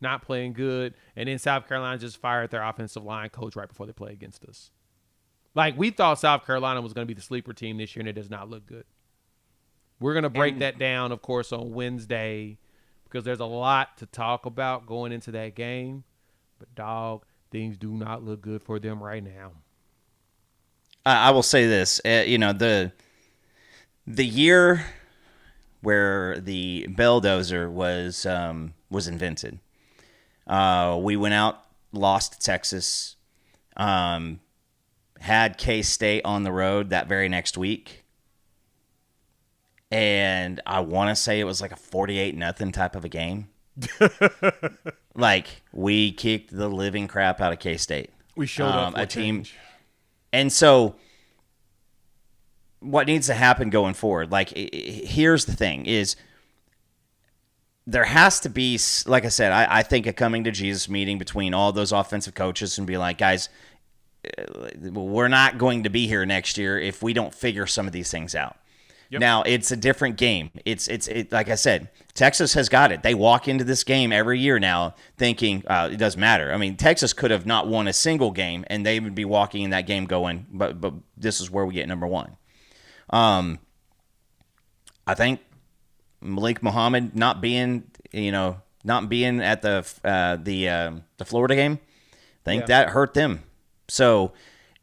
not playing good. And then South Carolina just fired their offensive line coach right before they play against us. Like, we thought South Carolina was going to be the sleeper team this year, and it does not look good. We're going to break that down, of course, on Wednesday because there's a lot to talk about going into that game. But, dog, things do not look good for them right now. I will say this. The year where the Belldozer was invented, we went out, lost to Texas, had K-State on the road that very next week. And I want to say it was like a 48-0 type of a game. Like, we kicked the living crap out of K-State. We showed up for a team. And so what needs to happen going forward, like, here's the thing, is there has to be, like I said, I think a coming to Jesus meeting between all those offensive coaches and be like, guys, we're not going to be here next year if we don't figure some of these things out. Yep. Now, it's a different game. It's like I said, Texas has got it. They walk into this game every year now thinking it doesn't matter. I mean, Texas could have not won a single game, and they would be walking in that game going, but this is where we get number one. I think Malik Muhammad not being at the Florida game, I think that hurt them. So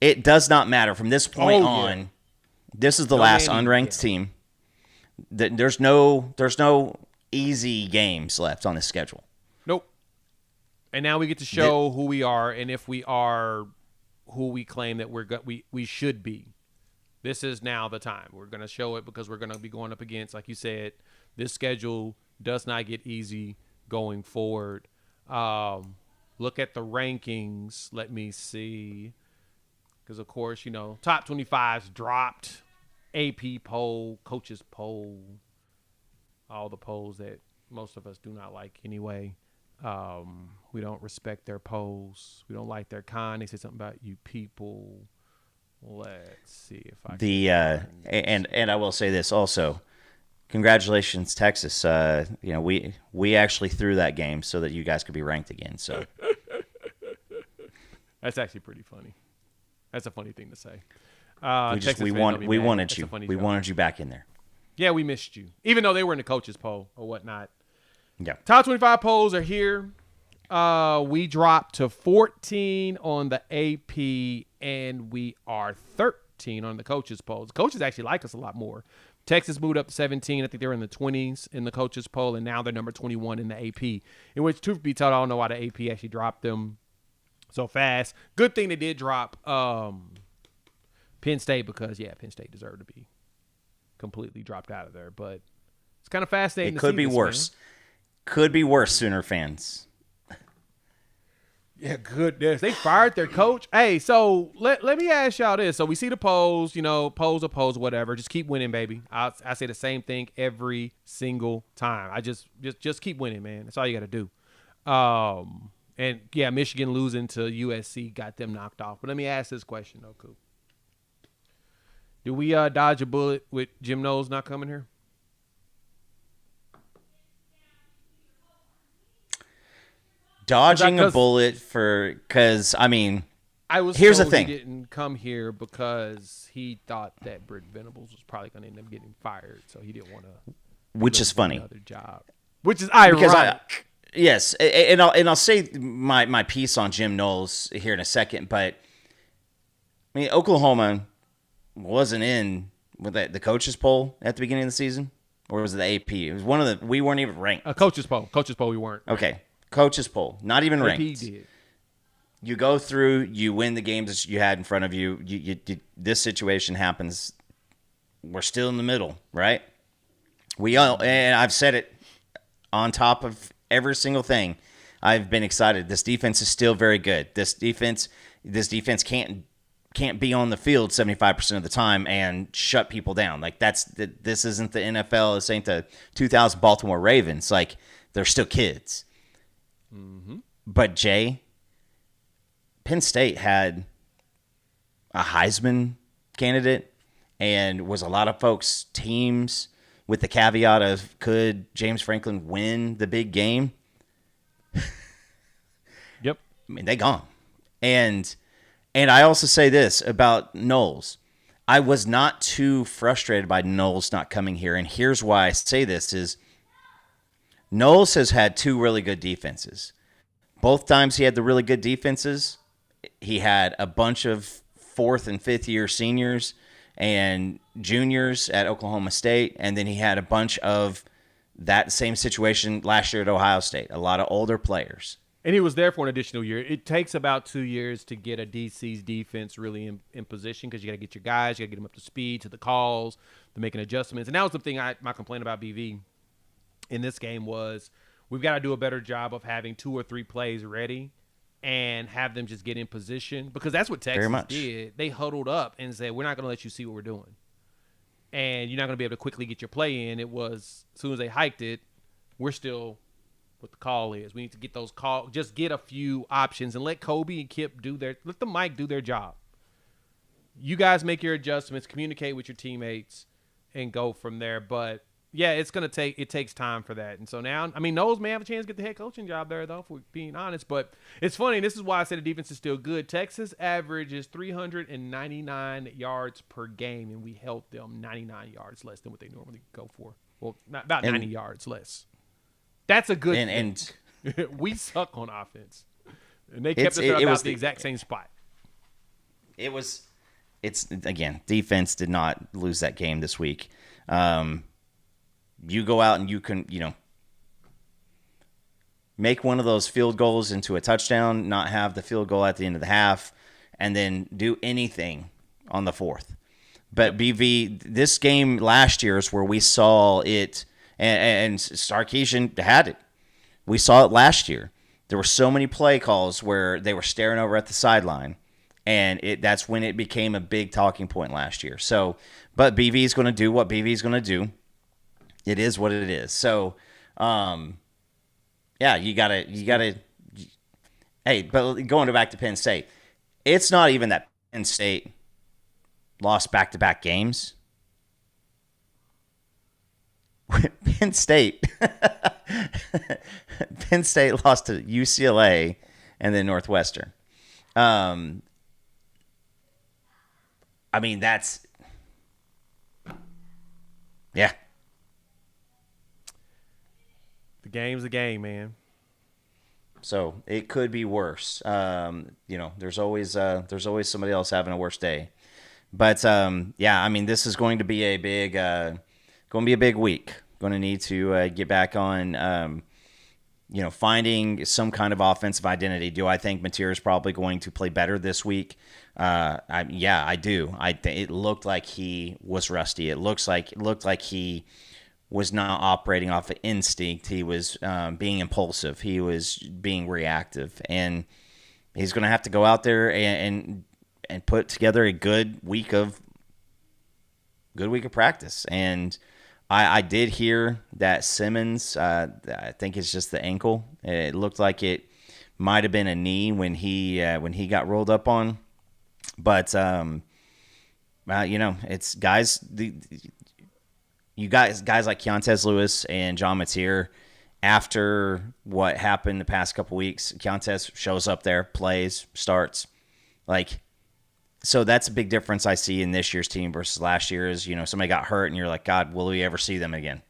it does not matter from this point on. Yeah. This is the last unranked team. There's no easy games left on the schedule. Nope. And now we get to show who we are, and if we are who we claim that we should be. This is now the time. We're going to show it because we're going to be going up against, like you said, this schedule does not get easy going forward. Look at the rankings. Let me see. Because, of course, top 25's dropped. AP poll, coaches poll, all the polls that most of us do not like anyway. We don't respect their polls. We don't like their kind. They say something about you people. Let's see if I can. And I will say this also. Congratulations, Texas. We actually threw that game so that you guys could be ranked again. So that's actually pretty funny. That's a funny thing to say. We wanted you. We wanted you back in there. Yeah, we missed you. Even though they were in the coaches poll or whatnot. Yeah. Top 25 polls are here. We dropped to 14 on the AP, and we are 13 on the coaches polls. The coaches actually like us a lot more. Texas moved up to 17. I think they were in the 20s in the coaches poll, and now they're number 21 in the AP. In which, truth be told, I don't know why the AP actually dropped them so fast. Good thing they did drop Penn State because, Penn State deserved to be completely dropped out of there. But it's kind of fascinating. It could be worse. Could be worse, Sooner fans. Yeah, goodness. They fired their coach. Hey, so let me ask y'all this. So we see the polls, polls, whatever. Just keep winning, baby. I say the same thing every single time. I just keep winning, man. That's all you got to do. And, Michigan losing to USC got them knocked off. But let me ask this question, though, Coop. Do we dodge a bullet with Jim Knowles not coming here? Dodging a bullet because I was here's told the thing. He didn't come here because he thought that Britt Venables was probably going to end up getting fired, so he didn't want to. Which is funny. Another job. Which is ironic. Yes, and I'll say my piece on Jim Knowles here in a second, but Oklahoma wasn't in with the coaches poll at the beginning of the season, or was it the AP? It was one of the. We weren't even ranked. A coaches poll. Coaches poll. We weren't. Okay, coaches poll. Not even ranked. AP did. You go through. You win the games that you had in front of you. This situation happens. We're still in the middle, right? And I've said it on top of every single thing. I've been excited. This defense is still very good. This defense can't be on the field 75% of the time and shut people down. Like this isn't the NFL. This ain't the 2000 Baltimore Ravens. Like they're still kids. Mm-hmm. But Jay, Penn State had a Heisman candidate and was a lot of folks' teams with the caveat of could James Franklin win the big game? Yep. They gone. And I also say this about Knowles. I was not too frustrated by Knowles not coming here. And here's why I say this is Knowles has had two really good defenses. Both times he had the really good defenses, he had a bunch of 4th and 5th year seniors and juniors at Oklahoma State. And then he had a bunch of that same situation last year at Ohio State. A lot of older players. And he was there for an additional year. It takes about 2 years to get a DC's defense really in position because you got to get your guys, you got to get them up to speed, to the calls, to making adjustments. And that was the thing my complaint about BV in this game was we've got to do a better job of having 2 or 3 plays ready and have them just get in position because that's what Texas did. They huddled up and said, we're not going to let you see what we're doing. And you're not going to be able to quickly get your play in. It was as soon as they hiked it, we're still what the call is. We need to get those calls, just get a few options and let Kobe and Kip let the mic do their job. You guys make your adjustments, communicate with your teammates, and go from there. But yeah, it takes time for that. And so now, I mean, Knowles may have a chance to get the head coaching job there, though, if we're being honest. But it's funny. This is why I said the defense is still good. Texas averages 399 yards per game, and we held them 99 yards less than what they normally go for. Well, about 90 yards less. That's a good thing. And we suck on offense. And they kept us at about the exact same spot. Again, defense did not lose that game this week. You go out and you can, make one of those field goals into a touchdown, not have the field goal at the end of the half, and then do anything on the fourth. But BV, this game last year is where we saw it, and Sarkisian had it. We saw it last year. There were so many play calls where they were staring over at the sideline, and that's when it became a big talking point last year. So, but BV is going to do what BV is going to do. It is what it is. So, yeah, you gotta. Hey, but going back to Penn State, it's not even that Penn State lost back-to-back games. Penn State lost to UCLA and then Northwestern. I mean, that's yeah. The game's a game, man. So it could be worse. There's always somebody else having a worse day. But yeah, I mean, this is going to be a big week. Going to need to get back on, finding some kind of offensive identity. Do I think Mateer is probably going to play better this week? Yeah, I do. It looked like he was rusty. It looked like he was not operating off of instinct. He was being impulsive. He was being reactive, and he's going to have to go out there and put together a good week of practice. And I did hear that Simmons, I think it's just the ankle. It looked like it might have been a knee when he got rolled up on. But it's guys. You guys like Keontez Lewis and John Mateer, after what happened the past couple weeks, Keontez shows up there, plays, starts. So that's a big difference I see in this year's team versus last year's. Somebody got hurt, and you're like, God, will we ever see them again?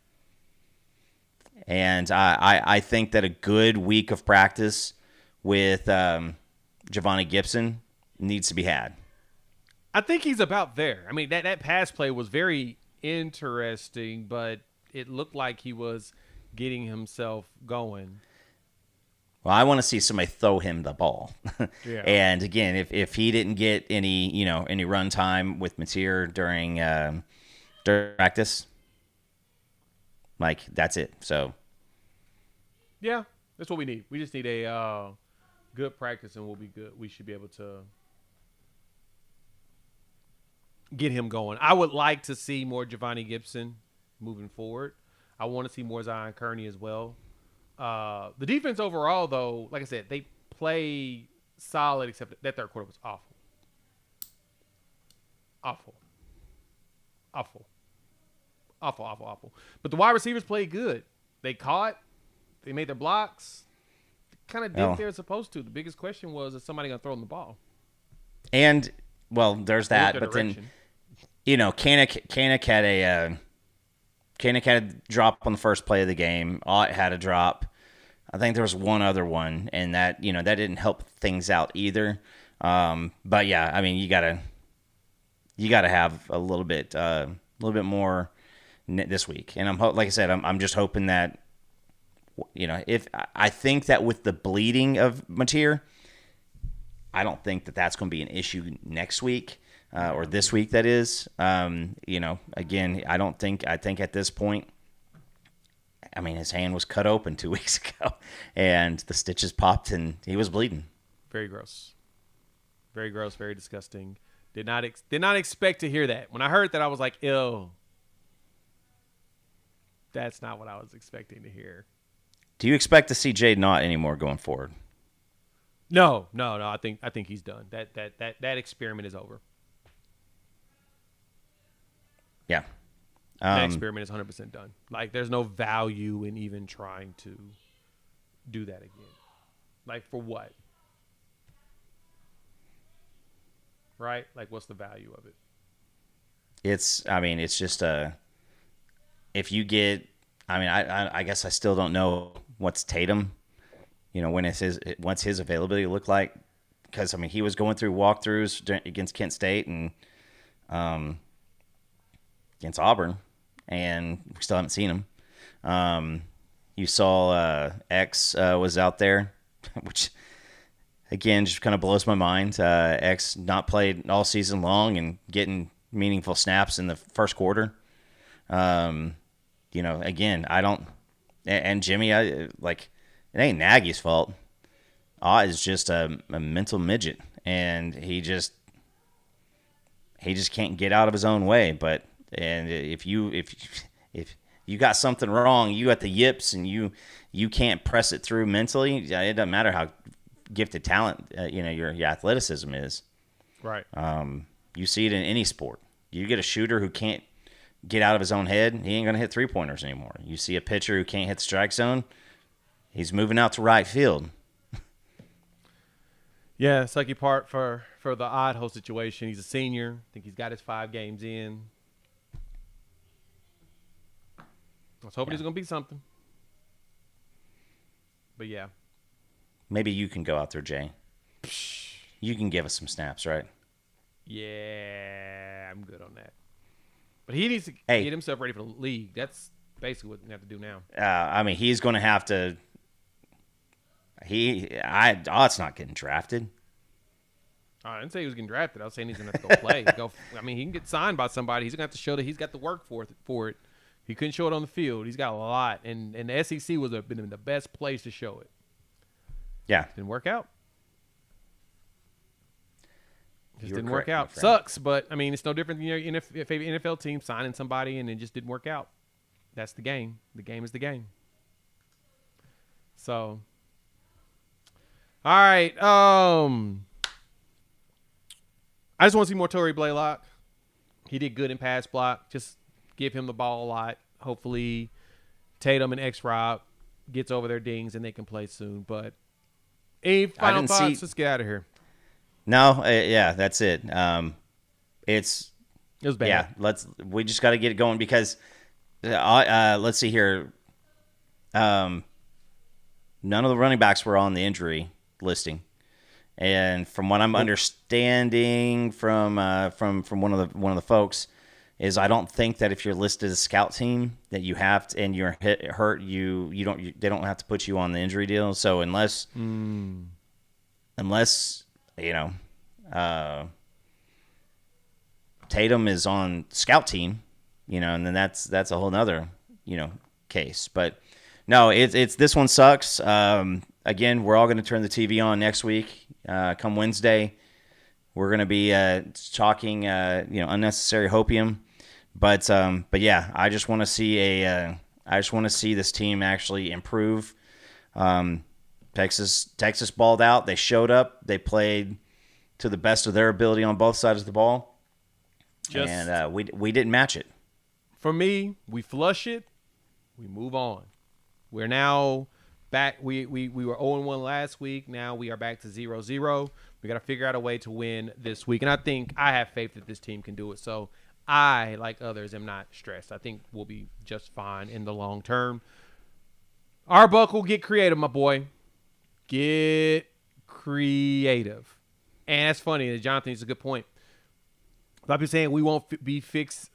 And I think that a good week of practice with Giovanni Gibson needs to be had. I think he's about there. I mean, that pass play was very interesting, but it looked like he was getting himself going. Well, I want to see somebody throw him the ball. Yeah. And again, if he didn't get any run time with Mateer during practice, that's it. So yeah, that's what we need. We just need a good practice, and we'll be good. We should be able to get him going. I would like to see more Giovanni Gibson moving forward. I want to see more Zion Kearney as well. The defense overall, though, like I said, they play solid, except that third quarter was awful. Awful. But the wide receivers played good. They caught. They made their blocks. They kind of did what they were supposed to. The biggest question was, is somebody going to throw them the ball? And, well, there's that. But then, Kanak had a drop on the first play of the game. Ott had a drop. I think there was one other one, and that didn't help things out either. But yeah, I mean, you gotta have a little bit more this week. And like I said, I'm just hoping that if I think that with the bleeding of Mateer, I don't think that that's going to be an issue next week. Or this week, that is. Again, I think at this point, I mean, his hand was cut open 2 weeks ago, and the stitches popped, and he was bleeding. Very gross. Very gross, very disgusting. Did not expect to hear that. When I heard that, I was like, ew. That's not what I was expecting to hear. Do you expect to see Jade Knott anymore going forward? No. I think he's done. That experiment is over. Yeah. That experiment is 100% done. Like, there's no value in even trying to do that again. Like, for what? Right? Like, what's the value of it? It's just if you get, I guess I still don't know what's Tatum, what's his availability look like, because he was going through walkthroughs against Kent State and against Auburn, and we still haven't seen him. You saw X was out there, which again just kind of blows my mind. X not played all season long and getting meaningful snaps in the first quarter. Again, I don't. And Jimmy, it ain't Nagy's fault. Ott is just a mental midget, and he just can't get out of his own way. But if you got something wrong, you got the yips, and you can't press it through mentally. It doesn't matter how gifted talent your athleticism is. Right. You see it in any sport. You get a shooter who can't get out of his own head, he ain't going to hit three-pointers anymore. You see a pitcher who can't hit the strike zone, he's moving out to right field. Yeah, sucky part for the odd hole situation. He's a senior. I think he's got his 5 games in. I was hoping he's going to be something. But, yeah. Maybe you can go out there, Jay. You can give us some snaps, right? Yeah, I'm good on that. But he needs to get himself ready for the league. That's basically what we have to do now. He's going to have to. Ott's not getting drafted. I didn't say he was getting drafted. I was saying he's going to have to go play. He can get signed by somebody. He's going to have to show that he's got the work for it. He couldn't show it on the field. He's got a lot, and the SEC would have been the best place to show it. Yeah, didn't work out. Just didn't work out. Friend. Sucks, but it's no different than your NFL team signing somebody and it just didn't work out. That's the game. The game is the game. So, all right. I just want to see more Torrey Blaylock. He did good in pass block. Just give him the ball a lot. Hopefully, Tatum and X-Rob gets over their dings and they can play soon. But any final thoughts? Let's get out of here. No, that's it. It was bad. Yeah, we just got to get it going because let's see here. None of the running backs were on the injury listing, and from what I'm understanding from one of the folks is I don't think that if you're listed as a scout team that you have to, and you're hurt, they don't have to put you on the injury deal. So unless Tatum is on scout team, and then that's a whole nother, case. But no, it's this one sucks. Again, we're all going to turn the TV on next week. Come Wednesday, we're going to be talking, unnecessary hopium. But yeah, I just want to see this team actually improve. Texas balled out. They showed up. They played to the best of their ability on both sides of the ball. And we didn't match it. For me, we flush it. We move on. We're now back. We were 0-1 last week. Now we are back to 0-0. We got to figure out a way to win this week. And I have faith that this team can do it. So I, like others, am not stressed. I think we'll be just fine in the long term. Arbuckle, get creative, my boy. Get creative. And that's funny. Jonathan, it's a good point. I've been saying we won't be fixed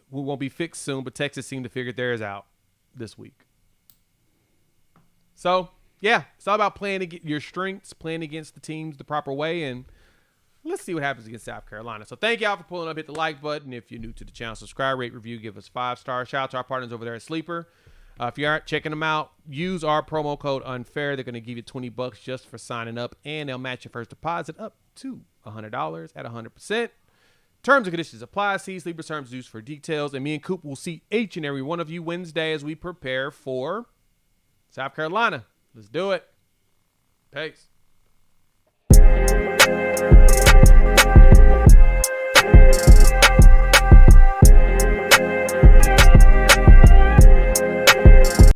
soon, but Texas seemed to figure theirs out this week. So, yeah, it's all about playing to get your strengths, playing against the teams the proper way, and let's see what happens against South Carolina. So thank y'all for pulling up. Hit the like button. If you're new to the channel, subscribe, rate, review, give us 5 stars. Shout out to our partners over there at Sleeper. If you aren't checking them out, use our promo code UNFAIR. They're going to give you $20 just for signing up, and they'll match your first deposit up to $100 at 100%. Terms and conditions apply. See Sleeper terms used for details. And me and Coop will see each and every one of you Wednesday as we prepare for South Carolina. Let's do it. Peace.